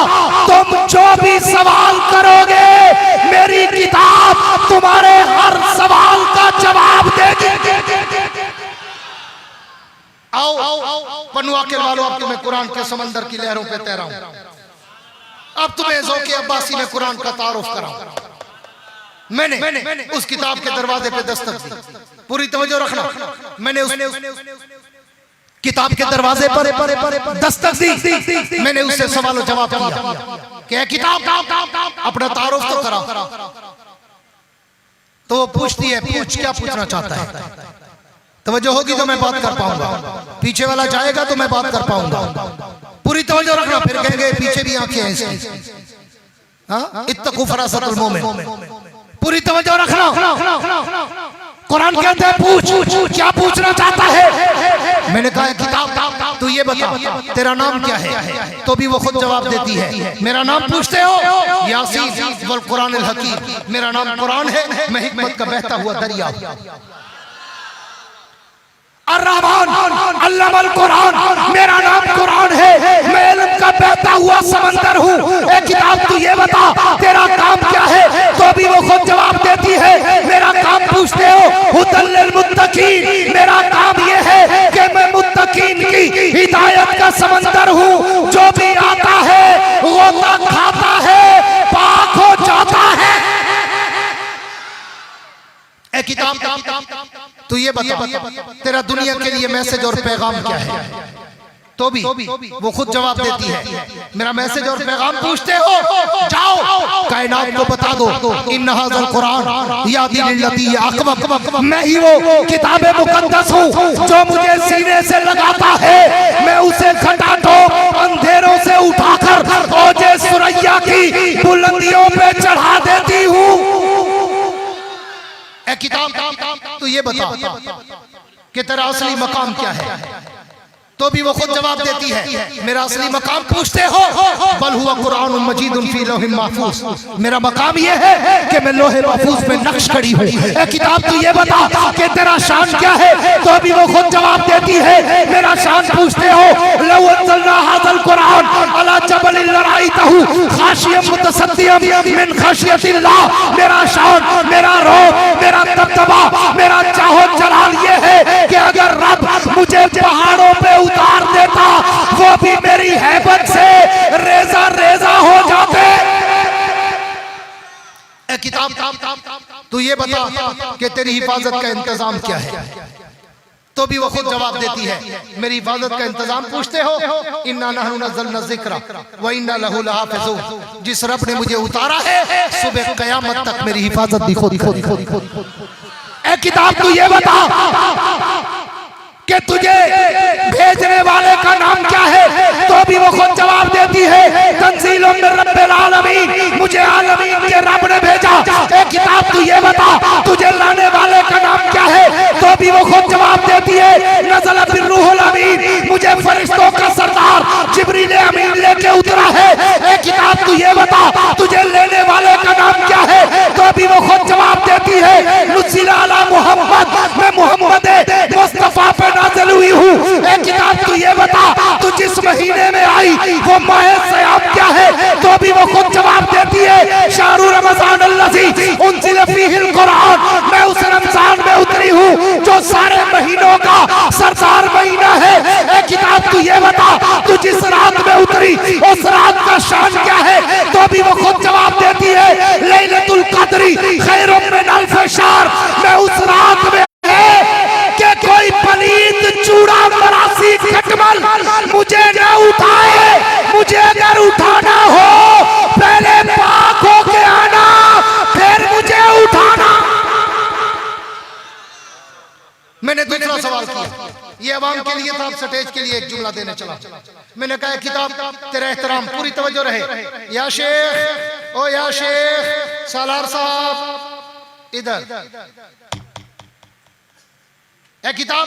तुम जो भी सवाल करोगे मेरी किताब तुम्हारे हर सवाल का जवाब देगी। आओ पनुआ के वालों, अब तुम्हें कुरान के समंदर की लहरों पे तैराऊं, अब तुम्हें ज़ौक़ अब्बासी में कुरान का तारुफ कराऊं। मैंने उस किताब के दरवाजे पे दस्तक दी, पूरी तवज्जो रखना। मैंने उस किताब के दरवाजे पर दस्तक दी, मैंने उससे सवाल जवाब किया कि किताब अपना तारुफ तो करा। तो वो पूछती है, पूछ क्या पूछना चाहता है? तवज्जो होगी तो मैं बात कर पाऊंगा, पीछे वाला जाएगा तो मैं बात कर पाऊंगा। पूरी तवज्जो रखना, फिर कहेंगे पीछे भी आंखें हैं इसकी। हाँ, इत्तकू फरासतुल मोमिन। पूरी तवज्जो रखना। कुरान कहते हैं पूछ क्या पूछना चाहता है? मैंने कहा किताब तू ये बता तेरा नाम क्या है? तो भी वो खुद जवाब देती है, मेरा नाम पूछते हो? यासीन वल कुरान अल हकीम, मेरा नाम कुरान है, मैं हिकमत का बहता हुआ दरिया। अर्रहमान अल्लमल कुरान, मेरा नाम कुरान है, मैं इल्म का बहता हुआ समंदर हूँ। एक किताब तू ये बता तेरा काम क्या है? तो भी वो खुद जवाब देती है, मेरा काम पूछते हो? हुदल लिल मुत्तकीन, मेरा काम ये है कि मैं मुत्तकीन की हिदायत का समंदर हूँ। जो भी आता है वो खाता है, पाक हो जाता है। ए किताब तू ये बता तेरा दुनिया के लिए मैसेज और पैगाम क्या है? तो भी वो खुद जवाब देती है, मेरा मैसेज और पैगाम पूछते हो? जाओ कायनात को बता दो, इन्ना हाज़ल कुरान यादी लिल्लती अक़वम, मैं ही वो किताब मुक़द्दस हूँ जो मुझे सीने से लगाता है, मैं उसे खटाटोप अंधेरों से उठाकर ओजे सुरैया की बुलंदियों पे चढ़ा देती हूँ। किताब तो ये बता कि तेरा असली मकाम क्या है? तो भी वो खुद जवाब देती है, मेरा असली मकाम पूछते हो? बल हुआ कुरान मजीदुन फी लौहिम महफूज, मेरा मकाम ये है कि मैं लोहे महफूज में नक्श करी हूँ। किताब तू ये बता कि तेरा शान क्या है? तो भी वो खुद जवाब देती है, मेरा शान पूछते हो? लौ अंज़लना हाज़ल कुरान अला जबलिन लरअयतहु खाशियम मुतसद्दियम मिन खशियतिल्लाह, मेरा शान, मेरा रोब, मेरा दबदबा, मेरा चाहो जलाल ये है कि अगर रब मुझे पहाड़ों पे उतार देता वो भी मेरी हैबत से रेजा रेजा हो जाते। किताब तू ये बता कि तेरी हिफाजत का इंतजाम क्या है? तो भी वो खुद जवाब देती है, मेरी हिफाजत का इंतजाम पूछते हो? इन्ना नहनु नज़्ज़लना ज़िक्रा व इन्ना लहु लहाफ़िज़ून, जिस रब ने मुझे उतारा है सुबह क़यामत तक मेरी हिफाजत भी खुद। किताब तू ये बता कि तुझे भेजने वाले का नाम क्या है? तो भी वो खुद जवाब देती है, तंज़ीलुम मिन रब्बिल आलमीन, मुझे आलमीन के रब ने भेजा। एक किताब तू ये बता तुझे लाने वाले का नाम क्या है? तो भी वो खुद जवाब देती है, नज़ल बिर रूहुल अमीन, मुझे फरिश्तों का सरदार जिब्रील अमीन लेके उतरा है। एक किताब तू ये बता तुझे लेने वाले का नाम क्या है? तो भी वो खुद जवाब देती है, नुज़्ज़िला अला मुहम्मद, मैं मुहम्मद मुस्तफा पे नाज़िल हुई हूँ। एक किताब तू ये बता तू जिस महीने में आई वो माह सयाम क्या है? तो भी वो खुद जवाब देती है, शाहरु रमज़ान अल्लज़ी उनज़िला फ़ीहिल कुरान, मैं उस रमजान में उतरी हूँ जो सारे महीनों का सरदार महीना है। एक किताब तू ये बता तू जिस रात में उतरी उस रात का शान क्या है? तो भी वो खुद जवाब देती है, लैलतुल क़द्री खैरुम मिन अल्फ़ शहर, मैं उस रात में है कि कोई पलीत चूड़ा मरासी खटमा मैंने दूसरा सवाल किया, ये अवाम के लिए था, अब स्टेज के लिए एक जुमला देने चला। मैंने कहा किताब तेरा एहतराम, पूरी तवज्जो रहे। या शेख, ओ या शेख सालार साहब इधर ए किताब,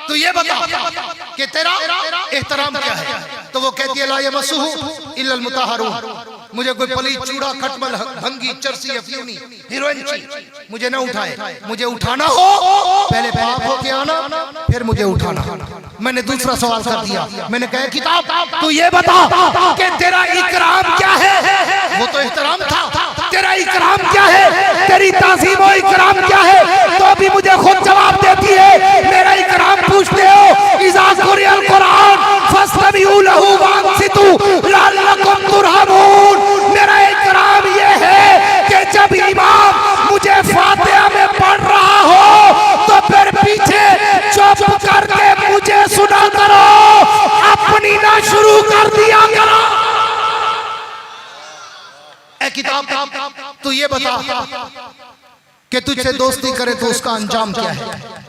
तो ये बता कि तेरा एहतराम क्या है? तो वो कहती है ला यमस्सुहु इल्लल मुतahharun, मुझे कोई पलीत चूड़ा खटमल भंगी चरसी अफयूनी हीरोइन मुझे ना उठाए, मुझे उठाना हो पहले पाक होके आना, फिर मुझे उठाना। मैंने दूसरा सवाल कर दिया, मैंने कहा किताब तू ये बता कि तेरा इकराम क्या है? वो तो एहतराम था, तेरा इकराम क्या है? तेरी ताज़ीम और इकराम क्या है? तो भी मुझे खुद जवाब देती है। मेरा इकराम पूछते हो, इज़ा कुरिअल कुरान फस्तमिऊ लहू वांसितू लअल्लकुम तुरहमून। मेरा इकराम ये है कि जब इमाम मुझे फातिहा में पढ़ रहा हो तो फिर पीछे चुप करके मुझे सुना करो, अपनी ना शुरू कर दिया करो। ए किताब तू ये बता कि तुझसे दोस्ती करे तो उसका अंजाम क्या है?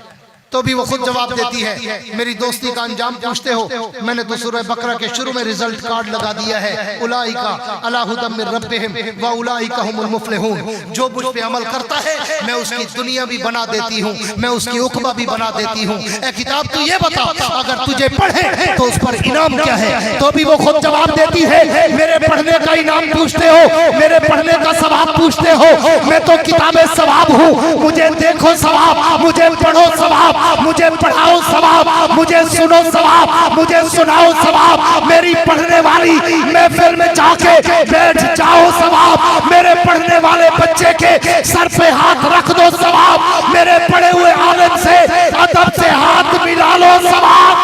तो भी वो खुद जवाब देती है, मेरी दोस्ती का अंजाम पूछते हो, मैंने तो सूरह बकरा के शुरू में रिजल्ट कार्ड लगा दिया है, उलाइका अला हुदम मिर रब्बिहिम व उलाइका हुमुल मुफलिहून। जो मुझ पे अमल करता है मैं उसकी दुनिया भी बना देती हूँ, मैं उसकी उक़बा भी बना देती हूँ। ए किताब तू ये बता, अगर तुझे पढ़े तो उस पर इनाम क्या है? तो भी वो खुद जवाब देती है, मेरे पढ़ने का इनाम पूछते हो, मेरे पढ़ने का सवाब पूछते हो, मैं तो किताबे सवाब हूँ। मुझे देखो सवाब, मुझे पढ़ो सवाब, मुझे पढ़ाओ सवाब, मुझे सुनो सवाब, मुझे सुनाओ सवाब। मेरी पढ़ने वाली महफिल में जाके बैठ जाओ सवाब, मेरे पढ़ने वाले बच्चे के सर पे हाथ रख दो सवाब, मेरे पढ़े हुए आलिम से अदब से हाथ मिला लो सवाब।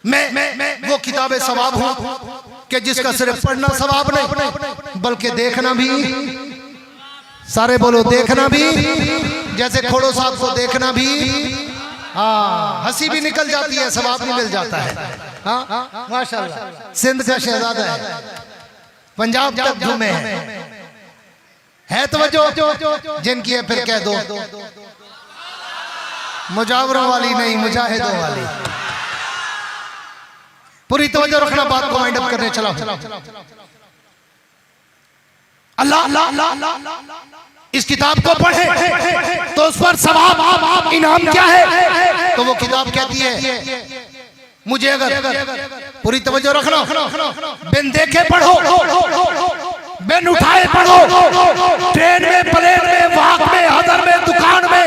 मैं वो किताबे सवाब हूँ कि जिसका सिर्फ पढ़ना सवाब नहीं बल्कि देखना भी, सारे बोलो देखना भी, जैसे खोड़ो साहब को देखना भी, हाँ हंसी भी निकल जाती है, सवाब भी मिल जाता है। हाँ माशाल्लाह, सिंध का शहजादा है, पंजाब तक घूमे है तवज्जो जिनकी है, फिर कह दो मुजावरों वाली नहीं, मुजाहिदों वाली। पूरी तवज्जो रखना, बात को वाइंड अप करने चला। अल्लाह इस किताब को पढ़े तो उस पर सवाब इनाम क्या है? तो वो किताब कहती है मुझे, अगर पूरी तवज्जो रखना, बिन देखे पढ़ो, बिन उठाए पढ़ो, ट्रेन में, प्लेन में, वाक में, हदर में, दुकान में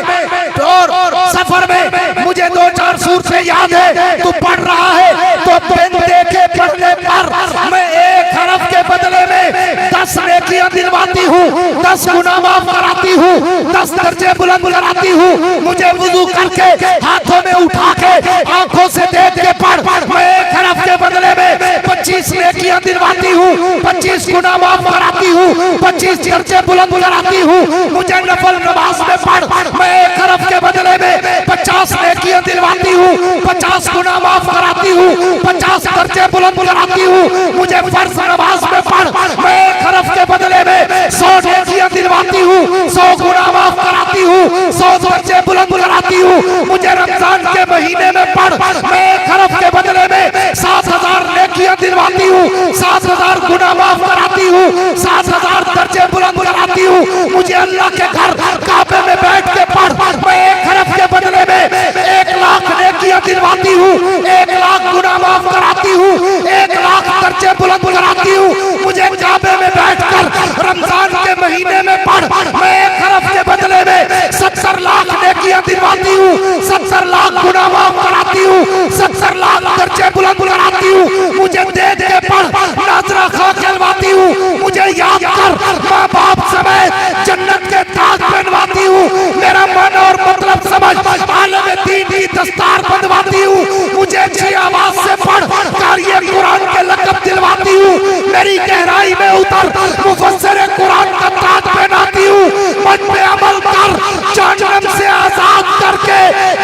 और सफर में। मुझे 2-4 सूरतें याद है, तू पढ़ रहा है तो बिन देखे पढ़ने पर मैं 1 हरफ के बदले में 10 नेकियां दिलवाती हूँ, 10 गुनाह माफ कराती हूँ, 10 दर्जे बुलंद कराती हूँ। मुझे वुजू करके हाथों में उठा के आंखों से देख के पढ़, मैं 1 हरफ के बदले में 25 नेकियां दिलवाती हूँ, 25 गुनाह माफ कराती हूँ, 25 दर्जे बुलंद कराती हूँ। मुझे नफल नमाज में पढ़, मैं 1 हरफ के बदले में 50 नेकियां दिलवाती हूँ, 50 गुनाह माफ कराती हूँ, 50 दर्जे बुलंद कराती हूँ। मुझे फर्ज नमाज में पढ़, मैं 1 हरफ के बदले में 100 नेकियां दिलवाती हूँ, 100 गुनाह माफ कराती हूँ, 100 दर्जे बुलंद कराती हूँ। मुझे रमजान के महीने में पढ़, मैं 1 हरफ के बदले में 7000 नेकियां दिलवाती हूँ, 7000 गुनाह माफ कराती हूँ, 7000 दर्जे बुलंद कराती हूँ। मुझे अल्लाह के घर काबे में बैठ के पढ़, मैं 1 हरफ के बदले में 1 लाख नेकियां दिलवाती हूँ, 1 लाख गुनाह माफ कराती हूँ, 1 लाख दर्जे बुलंद कराती हूँ। मुझे काबे में बैठकर रमजान के महीने में पढ़, मैं 1 हरफ के बदले में 70 लाख नेकियां दिलवाती हूँ, 70 लाख गुनाह माफ कराती हूँ, 70 लाख दर्जे बुलंद कराती हूँ। मुझे देख के पढ़, नाजरा खा खिलवाती हूँ। मुझे याद कर, माँ बाप समेत जन्नत के ताज पहनवाती हूँ। मेरा मन और मतलब समझ, आलम दीन की दस्तार बंधवाती हूँ। मुझे अच्छी आवाज से पढ़, कारिए कुरान के लक़ब दिलवाती हूँ। मेरी गहराई में उतर, मुफस्सिर कुरान का ताज पहनाती हूँ। मन पे अमल कर, जहन्नम से आजाद करके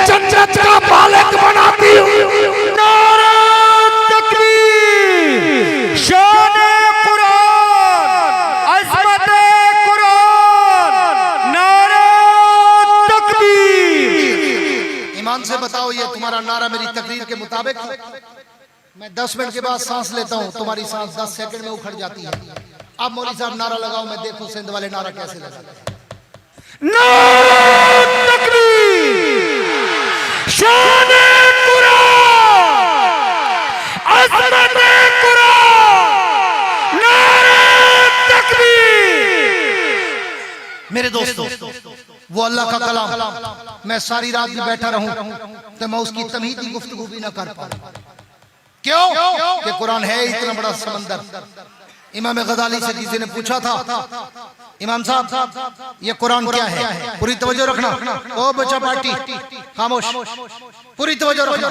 जन्नत का मालिक बनाती हूँ। नारे तकबीर, शान कुरान, अज़मत कुरान, नारे तकबीर। ईमान से बताओ ये तुम्हारा नारा मेरी तकरीर के मुताबिक? मैं 10 मिनट के बाद सांस लेता हूँ, तुम्हारी सांस 10 सेकंड में उखड़ जाती है। अब मौलवी साहब नारा लगाओ, मैं देखूं सिंध वाले नारा कैसे लगाते हैं। नारे तकबीर, शाने कुरान, अज़मते कुरान, नारे तकबीर। मेरे दोस्तों, वो अल्लाह का कलाम मैं सारी रात भी बैठा रहूं तो मैं उसकी तमहीदी गुफ्तगू भी ना कर पाऊं। क्यों? कि कुरान है इतना बड़ा समंदर। इमाम गजाली से किसी ने पूछा था, इमाम साहब ये कुरान क्या है? पूरी तवज्जो रखना, ओ बच्चा पार्टी खामोश, पूरी तवज्जो रखना।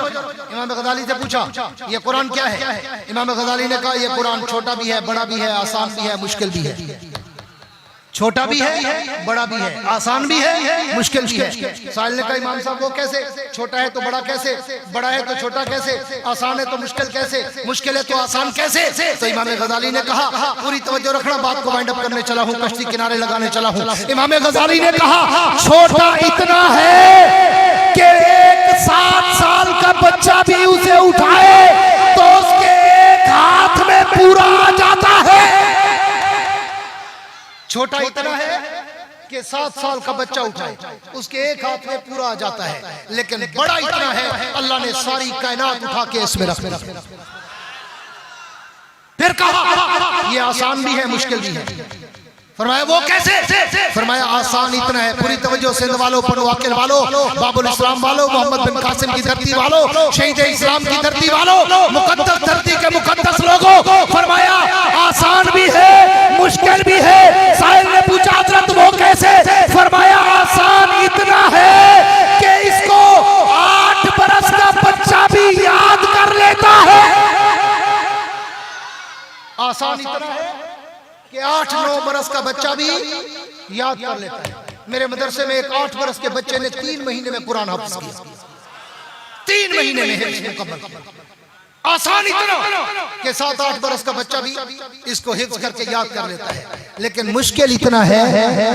इमाम गजाली से पूछा ये कुरान क्या है? इमाम गजाली ने कहा ये कुरान छोटा भी है, बड़ा भी है, आसान भी है, मुश्किल भी है। छोटा भी है, बड़ा भी है, आसान भी है, मुश्किल भी है। साहिल ने कहा इमाम साहब वो कैसे? छोटा है तो बड़ा कैसे? बड़ा है तो छोटा कैसे? आसान है तो मुश्किल कैसे? मुश्किल है तो आसान कैसे? तो इमाम गजाली ने कहा, पूरी तवज्जो रखना, बात को वाइंड अप करने चला हूँ, कश्ती किनारे लगाने चला हूँ। इमाम गजाली ने कहा छोटा इतना है कि एक 7 साल का बच्चा भी उसे उठाए तो उसके एक हाथ में पूरा आ जाता है। छोटा इतना है कि 7 साल का बच्चा उठाए उसके एक हाथ में पूरा आ जाता है, लेकिन बड़ा इतना है अल्लाह ने सारी कायनात उठा के इसमें रख दिया। फिर कहा ये आसान भी है, मुश्किल भी है। फरमाया वो कैसे? फरमाया आसान इतना है, पूरी तवज्जो सिंध वालों, पनवाकिल वालों, बाबुल इस्लाम वालों, मोहम्मद बिन कासिम की धरती वालों, शहीद इस्लाम की धरती वालों, मुकद्दस धरती के मुकद्दस लोगों, फरमाया आसान भी है, मुश्किल भी है। साहिल ने पूछा हजरत वो कैसे? फरमाया आसान इतना है कि इसको 8 बरस का बच्चा भी याद कर लेता है। आसान इतना है कि 8-9 बरस का बच्चा भी याद कर लेता है। मेरे मदरसे में एक 8 बरस के बच्चे ने 3 महीने में कुरान हाफ़िज़ किया, 3 महीने में हिफ्ज़ मुकम्मल। आसान इतना कि 7-8 बरस का बच्चा भी इसको हिफ्ज़ करके याद कर लेता है, लेकिन मुश्किल इतना है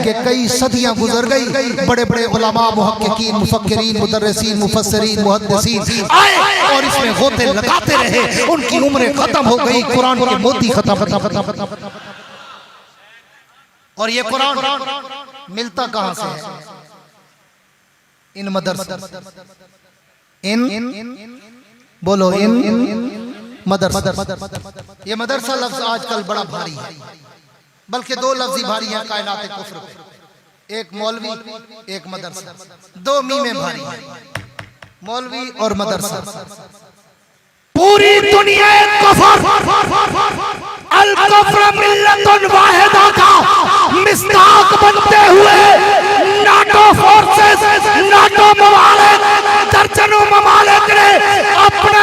कि कई सदियां गुजर गई, बड़े बड़े उलमा, मुहक्किकीन, मुफक्किरीन, मुदर्रिसीन, मुफस्सिरीन, मुहद्दिसीन आए और इसमें होते लगाते रहे, उनकी उम्रें खत्म हो गई, कुरान के मोती खत्म। और ये कुरान मिलता कहां से है? इन मदरसा, इन बोलो, इन मदरसा। ये मदरसा लफ्ज आजकल बड़ा भारी है, बल्कि 2 लफ्ज ही भारी हैं कायनात कुफ्र पे, एक मौलवी, एक मदरसा। 2 मीमें भारी हैं, मौलवी और मदरसा। पूरी दुनिया अल कुफ्र मिल्लतुन वाहिदा का मिस्ताक बनते हुए नाटो फोर्सेस, नाटो ममालिक, दर्जनों ममालिक ने अपना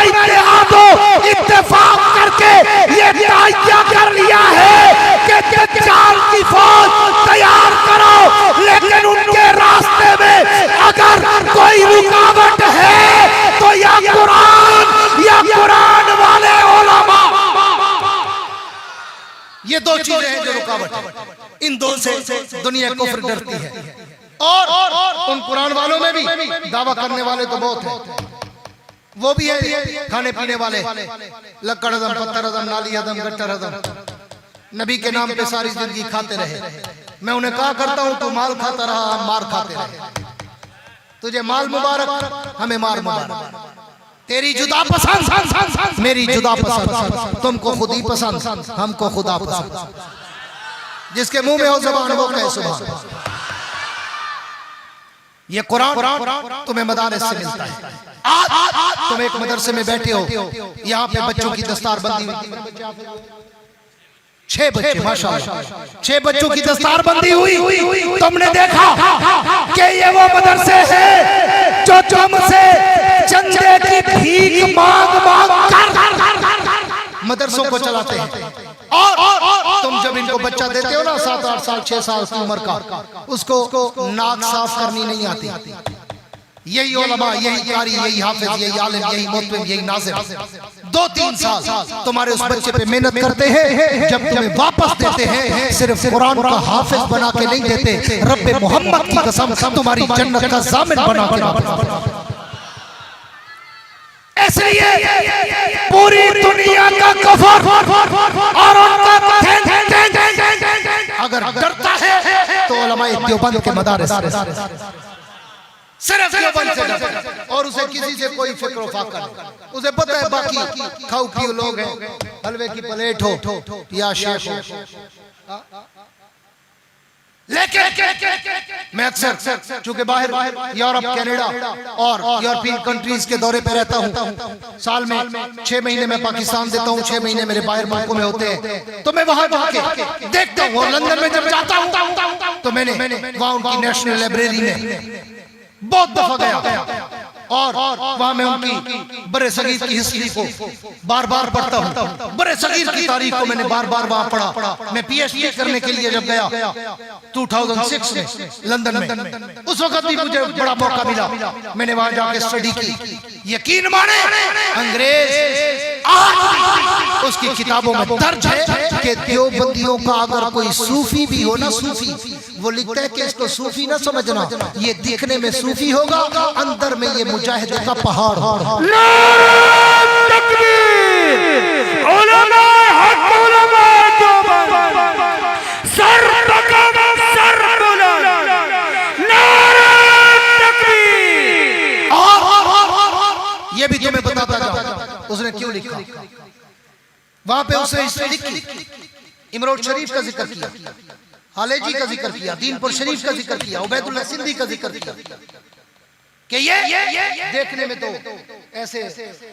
इत्तेफाक करके ये तय कर लिया है कि दज्जाल की फौज तैयार करो, लेकिन उनके रास्ते में अगर कोई रुकावट है तो या कुरान वाले उलमा। ये 2 चीजें हैं जो रुकावट है, इन 2 से दुनिया कुफ्र डरती है। और उन कुरान वालों में भी दावा करने वाले तो बहुत हैं, वो भी है खाने पीने वाले, लक्कड़ हजम, पत्थर हजम, नाली हजम, गट्टर हजम, नबी के नाम पे सारी जिंदगी खाते रहे। मैं उन्हें कहा करता हूं तू माल खाता रहा, हम मार खाते रहे। तुझे माल मुबारक, हमें मार मुबारक। तेरी जुदा पसंद, मेरी जुदा पसंद, तुमको खुद ही पसंद, हमको खुदा पसंद। जिसके मुंह में हो ज़बान वो कहे सुभान। ये कुरान तुम्हें मदारिस से मिलता है। आज तुम एक मदरसे में बैठे हो, यहाँ पे बच्चों की दस्तार बंदी हुई, 6 बच्चे माशाअल्लाह, 6 बच्चों की दस्तार बंदी हुई। तुमने देखा कि ये वो मदरसे हैं जो तुमसे चंदे की भीख मांग कर मदरसों को चलाते हैं। और तुम जब इनको बच्चा देते हो ना 7-8 साल, 6 साल की उम्र का, उसको नाक साफ करनी नहीं आती। यही उलमा, यही कारी, यही हाफिज, यही आलिम, यही मुत्तम, यही नाज़िर 2-3 साल तुम्हारे उस बच्चे पे मेहनत करते हैं। जब तुम्हें वापस देते हैं, सिर्फ कुरान का हाफिज बना के नहीं देते, रब्बे मोहम्मद की कसम तुम्हारी जन्नत का ज़ामिन बना के। इसलिए पूरी दुनिया का कफर और उनका अगर डरता है तो उलमाए देवबंद के मदारिस सिर्फ देवबंद से डरता है। और उसे किसी से कोई फिक्र फाका नहीं। उसे पता है बाकी खाऊ पियो लोग हैं, हलवे की प्लेट हो या शेख हो। लेकिन मैं अक्सर चूंकि बाहर यूरोप, कनाडा और यूरोपियन कंट्रीज के दौरे पे रहता हूँ, साल में 6 महीने मैं पाकिस्तान देता हूँ, 6 महीने मेरे बाहर मुल्कों में होते हैं, तो मैं वहां जाके देखता हूँ। और लंदन में जब जाता हूँ तो मैंने वहां उनकी नेशनल लाइब्रेरी में बहुत दफा गया और वहां मैं उनकी बड़े सगीर की हिस्ट्री को बार बार पढ़ता हूँ। बड़े सगीर की तारीख को मैंने बार बार वहां पढ़ा। मैं पीएचडी करने के लिए जब गया 2006 में लंदन में, उस वक्त भी मुझे बड़ा मौका मिला, मैंने वहां जाके स्टडी की। यकीन माने अंग्रेज आज उसकी किताबों में दर्ज है कि देवबंदियों का अगर कोई सूफी भी हो ना, सूफी, वो लिखता है कि इसको सूफी ना समझना, ये दिखने में सूफी होगा, अंदर में ये मुजाहिदे का पहाड़ होगा। ये भी तुम्हें बताता जाऊं उसने क्यों लिखा। वहां पे उसने हिस्ट्री लिखी, इमरोज शरीफ का जिक्र किया, हालेजी का जिक्र किया, दीनपुर शरीफ का जिक्र किया, उबैदुल्लाह सिंधी का जिक्र किया कि ये देखने में तो ऐसे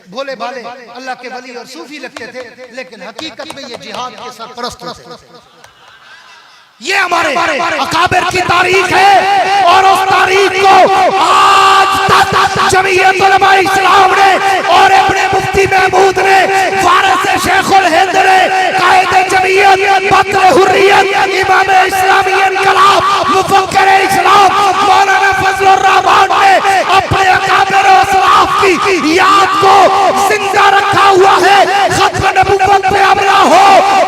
भोले भाले अल्लाह के वली और सूफी लगते थे, लेकिन हकीकत में ये जिहाद के सरपरस्त थे। ये हमारे अकाबिर की तारीख है और उस तारीख को आज तक जमीयत उलमा इस्लाम ने और अपने मुफ्ती महमूद ने, वारिस शेखुल हिंद ने, कायदे जमीयत, बद्र हुर्रियत, इमाम इस्लामी इनकलाब, मुफक्किर इस्लाम मौलाना फजलुर रहमान ने अपने अकाबिर और सलाफ की याद को जिंदा रखा हुआ है। खत्म नबुव्वत पे हमला हो,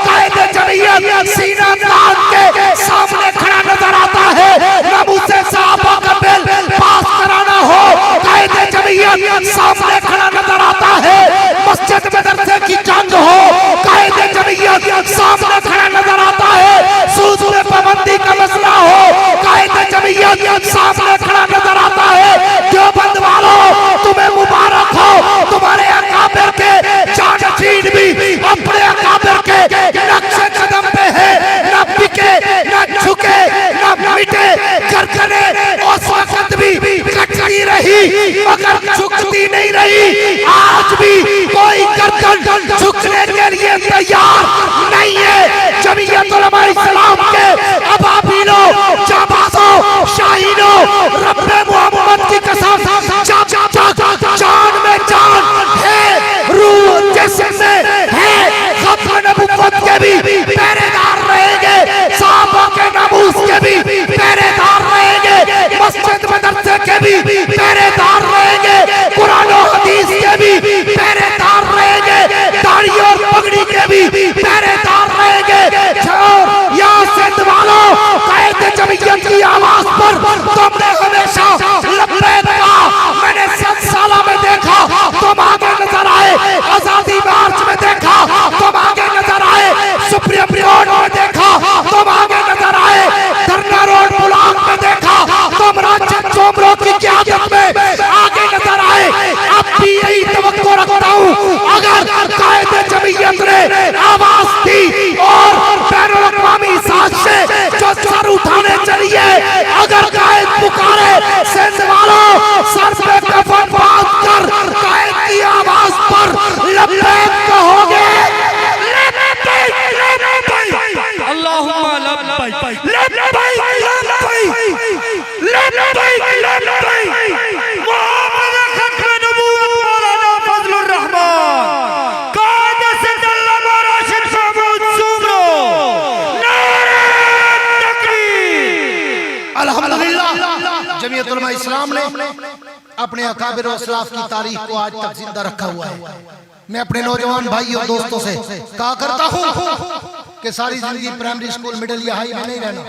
कायदे जमीयत सीना तान के सामने खड़ा नजर आता है, नमूसे सहाबा का बिल पास कराना हो, कायदे जमीयत सामने खड़ा नजर आता है। मस्जिद मदरसे की जंग हो, कायदे जमीयत सामने खड़ा नजर आता है। सूद पे पाबंदी का मसला हो, कायदे जमीयत सामने खड़ा नजर आता है। देवबंद वालों, तुम्हें मुबारक हो, तुम्हारे अकाबिर के जानशीन भी अपने अकाबिर के नक्शे कदम पे है, न बिके न झुके न मिटे। गर्दने उस वक्त भी कटती रही मगर झुकती नहीं रही। आज भी कोई गर्दन झुकने के लिए तैयार नहीं है। जमीयत उलमा इस्लाम के अबाबिलों, जाबाजों, शाहीनों, रब्बे मोहम्मद की कसम, जान में जान है, रूह जिस्म में है। खत्म नबुव्वत के भी पहरेदार रहेंगे, साहबा के नमूस के भी पहरेदार रहेंगे, मस्जिद मदरसे के भी पहरेदार रहेंगे, कुरान और हदीस के भी पहरेदार रहेंगे, दाढ़ी और पगड़ी के भी पहरेदार रहेंगे। या सिंध वालों, कायदे जमीयत की आवाज पर तुमने हमेशा लब्बैक कहा। मैंने 7 साल में देखा तुम आगे नजर आए, आजादी मार्च में देखा तुम आगे नजर आए, सुप्रीम कोर्ट में देखा तुम आगे नजर आए, धरना रोड ब्लॉक में देखा तुम राज्य चोमरों की क़यादत में आगे नजर आए। अब भी यही तवक्को रखता हूँ, अगर कायदे जमीयत ने आवाज दी और बैनुल अक़वामी साज से जो सर उठाने चाहिए, अगर कायद पुकारे, सिंध वालों सर पे कफन बांध कर कायद की आवाज पर लब्बैक कहोगे। अल्लाहुम्मा लब्बैक लब्बैक लब्बैक लब्बैक। मोहम्मद खत्म नबूवत मौलाना फजलुर रहमान, कायदे सिंध अल्लामा राशिद महमूद सुमरो, नारे तकबीर। अल्हम्दुलिल्लाह, जमीयत उलमा इस्लाम ने अपने अकाबिर और सलाफ की तारीख को आज तक जिंदा रखा हुआ है। मैं अपने नौजवान भाई और दोस्तों से कहा करता हूं कि सारी जिंदगी प्राइमरी स्कूल, मिडिल या हाई में नहीं रहना।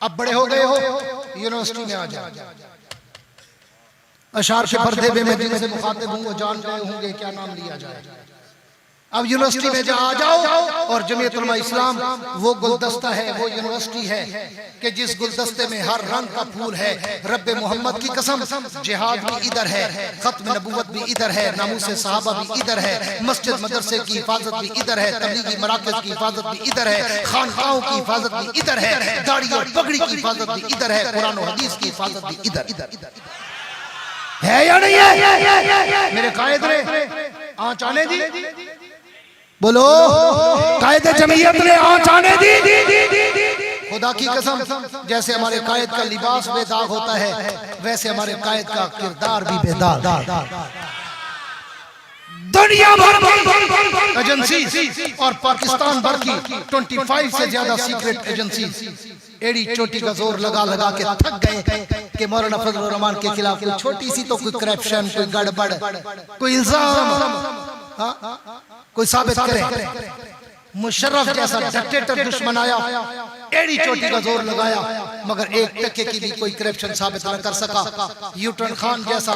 अब बड़े हो गए हो, यूनिवर्सिटी में आ जाओ। अशार के पर्दे में मैं जिनसे मुखातिब हूँ वो जान गए होंगे क्या नाम लिया जाए। अब यूनिवर्सिटी में आ जाओ और जमीयत उलमा इस्लाम वो गुलदस्ता है, वो यूनिवर्सिटी है कि जिस गुलदस्ते में हर रंग का फूल है। रब्बे मोहम्मद की कसम, जिहाद भी इधर है, खत्म नबूवत भी इधर है, नामूस सहाबा भी इधर है, मस्जिद मदरसे की हिफाजत भी इधर है, तबलीगी मराकज़ की हिफाजत भी इधर है, खानकाहों की हिफाजत भी इधर है, दाढ़ी और पगड़ी की हिफाजत भी इधर है, कुरान और हदीस की हिफाजत भी इधर है या नहीं है? मेरे कायद ने आँच आने दी, बोलो कायदे जमीयत ने आँच आने दी। खुदा की कसम, जैसे हमारे कायद का लिबास बेदाग होता है वैसे हमारे कायद का किरदार भी बेदाग। दुनिया भर एजेंसी और पाकिस्तान भर की 25 से ज्यादा सीक्रेट एजेंसी एड़ी चोटी का जोर लगा लगा के थक गए कि मौलाना फजलुर रहमान के खिलाफ कोई छोटी सी तो कोई करप्शन, कोई गड़बड़, कोई इल्जाम कोई साबित करे। मुशर्रफ जैसा डिक्टेटर दुश्मन आया, एड़ी चोटी का जोर लगाया, मगर एक टके की भी कोई करप्शन साबित न कर सका। यूटन खान जैसा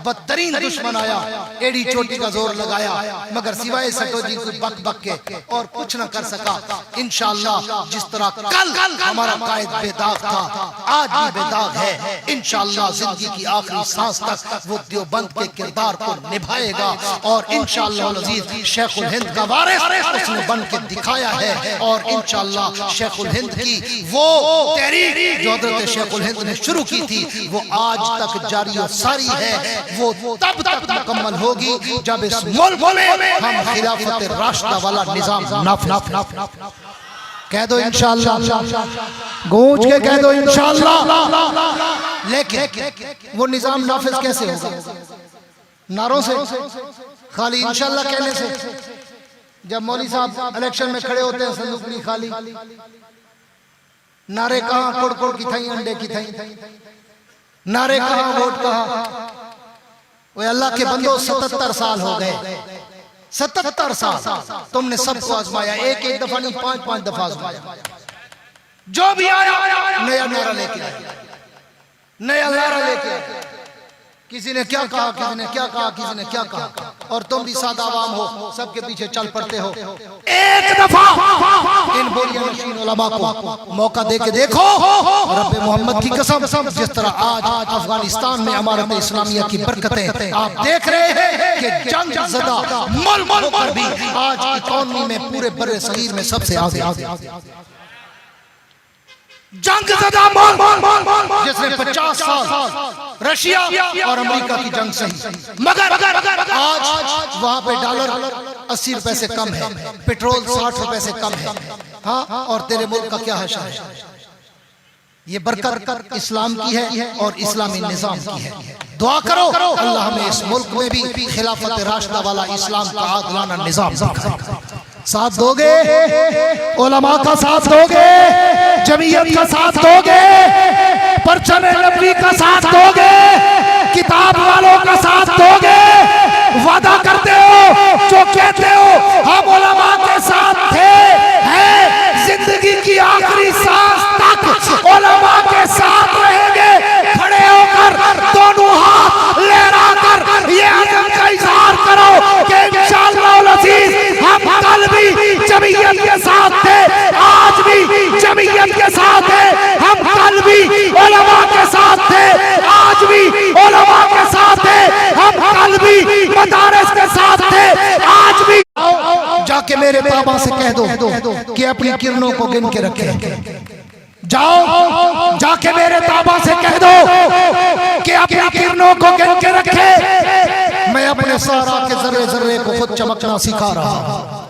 बदतरीन दुश्मन आया, एड़ी चोटी का जोर लगाया, मगर सिवाय सटोजी को बक बक के और कुछ न कर सका। इंशाअल्लाह जिस तरह कल हमारा कायद बेदाग था, आज भी बेदाग है। इंशाअल्लाह जिंदगी की आखिरी सांस तक वो देवबंद के किरदार को निभाएगा और इंशाअल्लाह अज़ीज शेखुल हिंद का वारिस उसने बन के दिखाया है। और इंशाअल्लाह शेखुल हिंद की वो तहरीक जो हज़रत शेखुल हिंद ने शुरू की थी वो आज तक जारी और सारी है। वो तब तक मुकम्मल होगी जब इस मुल्क में हम खिलाफत राशिदा वाला निजाम नाफिज कह दो इंशाअल्लाह, गूंज के कह दो इंशाअल्लाह। लेकिन वो निजाम नाफिज कैसे होगा? नारों से, खाली इंशाअल्लाह कहने से? जब मौली साहब इलेक्शन में खड़े होते हैं संदूक नहीं खाली, नारे कहाँ कोड़ कोड़ की थई, अंडे की थई, नारे कहाँ, वोट कहाँ? वो अल्लाह के बंदो 77 साल हो गए, 77 साल तुमने सबको आजमाया, एक एक दफा नहीं 5-5 दफा आजमाया। जो भी आया नया नारा लेके आया, नया नारा लेके आया। किसी ने क्या कहा, किसी ने क्या कहा, किसी ने क्या कहा, और तुम भी सादा आवाम हो, सबके पीछे चल पड़ते हो। एक दफा इन बोलियां नशीन उलमा को मौका दे के देखो। रब्बे मोहम्मद की कसम, जिस तरह आज अफगानिस्तान में इमारत इस्लामिया की बरकतें आप देख रहे हैं कि जंग ज़दा मुल्क होकर भी आज इकोनॉमी में पूरे बड़े सगीर में सबसे आगे। जंग ज़दा मुल्क जिसने 50 साल रशिया और अमेरिका की जंग सही, मगर आज वहां पे डॉलर 80 रुपए से कम है, पेट्रोल 60 रुपए से कम है। हाँ, और तेरे मुल्क का क्या हशर है? ये बरकत इस्लाम की है और इस्लामी निजाम की है। दुआ करो अल्लाह हमें इस मुल्क में भी खिलाफत राशिदा वाला इस्लाम का आदलाना निजाम दिखाए। साथ दोगे? उलमा का साथ दोगे? जमीयत का साथ दोगे? परचम नबी का साथ दोगे? किताब वालों का साथ दोगे? वादा करते हो जो कहते हो हम उलमा के साथ थे, हैं जिंदगी की आखिरी सांस तक उलमा के साथ रहेंगे। खड़े होकर दोनों हाथ लहराकर ये अज़म का इज़हार करो कि इंशाअल्लाह अज़ीज हम कल भी जमीयत के साथ थे, आज भी जमीयत के साथ है, हम कल भी उलमा के साथ थे, आज भी उलमा के साथ है, हम कल भी मदारिस के साथ थे, आज भी। जाके मेरे बाबा से कह दो कि अपनी किरणों को गिन के रखे। जाओ जाके मेरे बाबा से कह दो कि अपनी किरणों को गिन के रखे। मैं अपने सारा के जर्रे जर्रे को खुद चमकना सिखा रहा हूँ।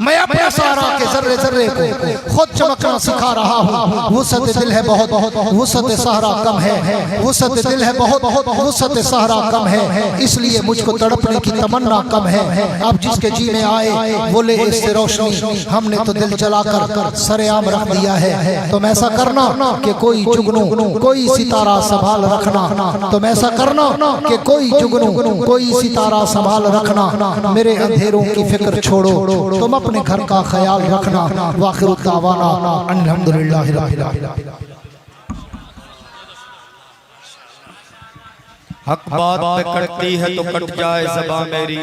मैं अपने सारा के जर्रे जर्रे को खुद चमकना सिखा रहा हूँ। वुसअत दिल है बहुत, वुसअत सहरा कम है। वुसअत दिल है बहुत, वुसअत सहरा कम है। इसलिए मुझको तड़पने की तमन्ना कम है। अब जिसके जी में आए वो ले इससे रोशनी। हमने तो दिल जलाकर सरेआम रख दिया है। तुम ऐसा करना कि कोई जुगनू कोई सितारा संभाल रखना। तुम ऐसा करना कि कोई जुगनू कोई सितारा संभाल रखना। मेरे अंधेरों की फिक्र छोड़ो, तुम अपने घर का ख्याल रखना। वाखिरु दावाना अल्हम्दुलिल्लाहि रब्बिल आलमीन। हक बात पे कटती है तो कट जाए ज़बां मेरी,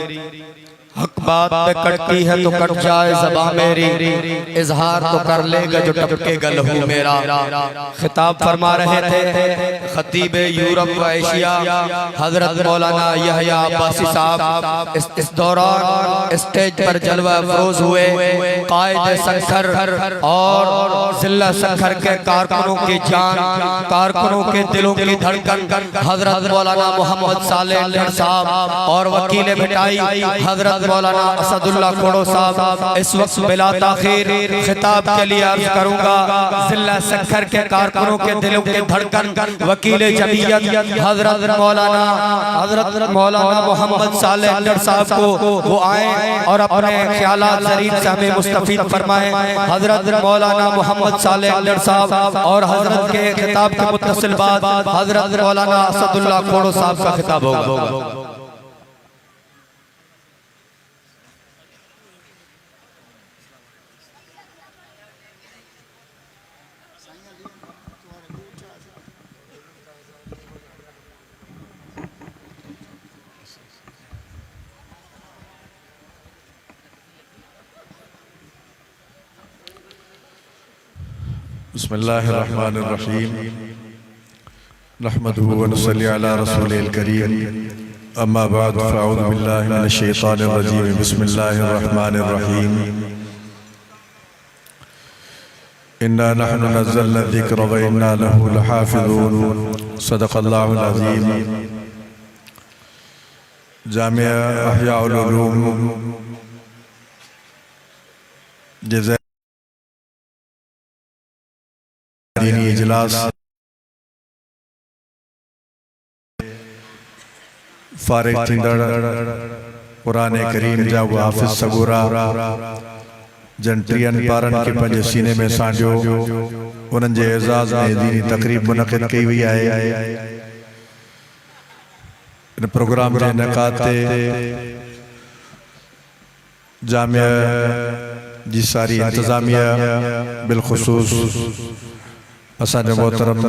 हक बात पे कटती है तो कट जाए ज़बां मेरी, इजहार तो कर लेगा जो टपकेगा लहू मेरा। खिताब फरमा रहे थे खतीब यूरोप व एशिया हजरत मौलाना यहया अब्बासी साहब। इस दौरान स्टेज पर जलवा अफरोज हुए कायद सखर और जिला सखर के कारकुनों की जान, कारकुनों के दिलों की धड़कन हजरत मौलाना मोहम्मद सालेह साहब और वकील भिटाई हजरत मौलाना असदुल्लाह खोड़ो साहब इस वक्त बिला ताखीर खिताब के लिए अर्ज करूंगा। जिला सखर के कारकुनों के दिलों के धड़कन वकील जमीयत हजरत मौलाना मोहम्मद सालेह साहब को वो आए और अपने ख्यालात ज़रीर से हमें मुस्तफीद फरमाएं। हजरत मौलाना मोहम्मद सालेह साहब और हजरत के खिताब के मुत्तसिल बाद हजरत मौलाना असदुल्लाह खोड़ो साहब का खिताब होगा। बिस्मिल्लाहिर्रहमानिर्रहीम नहमदुहु व नसल्ली अला रसूलिल करीम अम्मा बाद फ़अऊज़ु बिल्लाहि मिनश शैतानिर रजीम बिस्मिल्लाहिर्रहमानिर्रहीम इन्ना नहनु नज़्ज़लना ज़िक्र व इन्ना लहु लहाफ़िज़ून सदक़ल्लाहुल अज़ीम। जामिया अहयाउल उलूम दीनी इजलास फारिग थींदड़ कुरान करीम जा हाफ़िज़ सगोरा जन टीहनि पारनि खे पंहिंजे सीने में सांडियो, उन्हनि जे एज़ाज़ में दीनी तक़रीब मुनक़िद कई वई आहे। इन प्रोग्राम जे इनक़ाद ते जामिया जी सारी इंतज़ामिया बिलख़ुसूस असांजो मोहतरम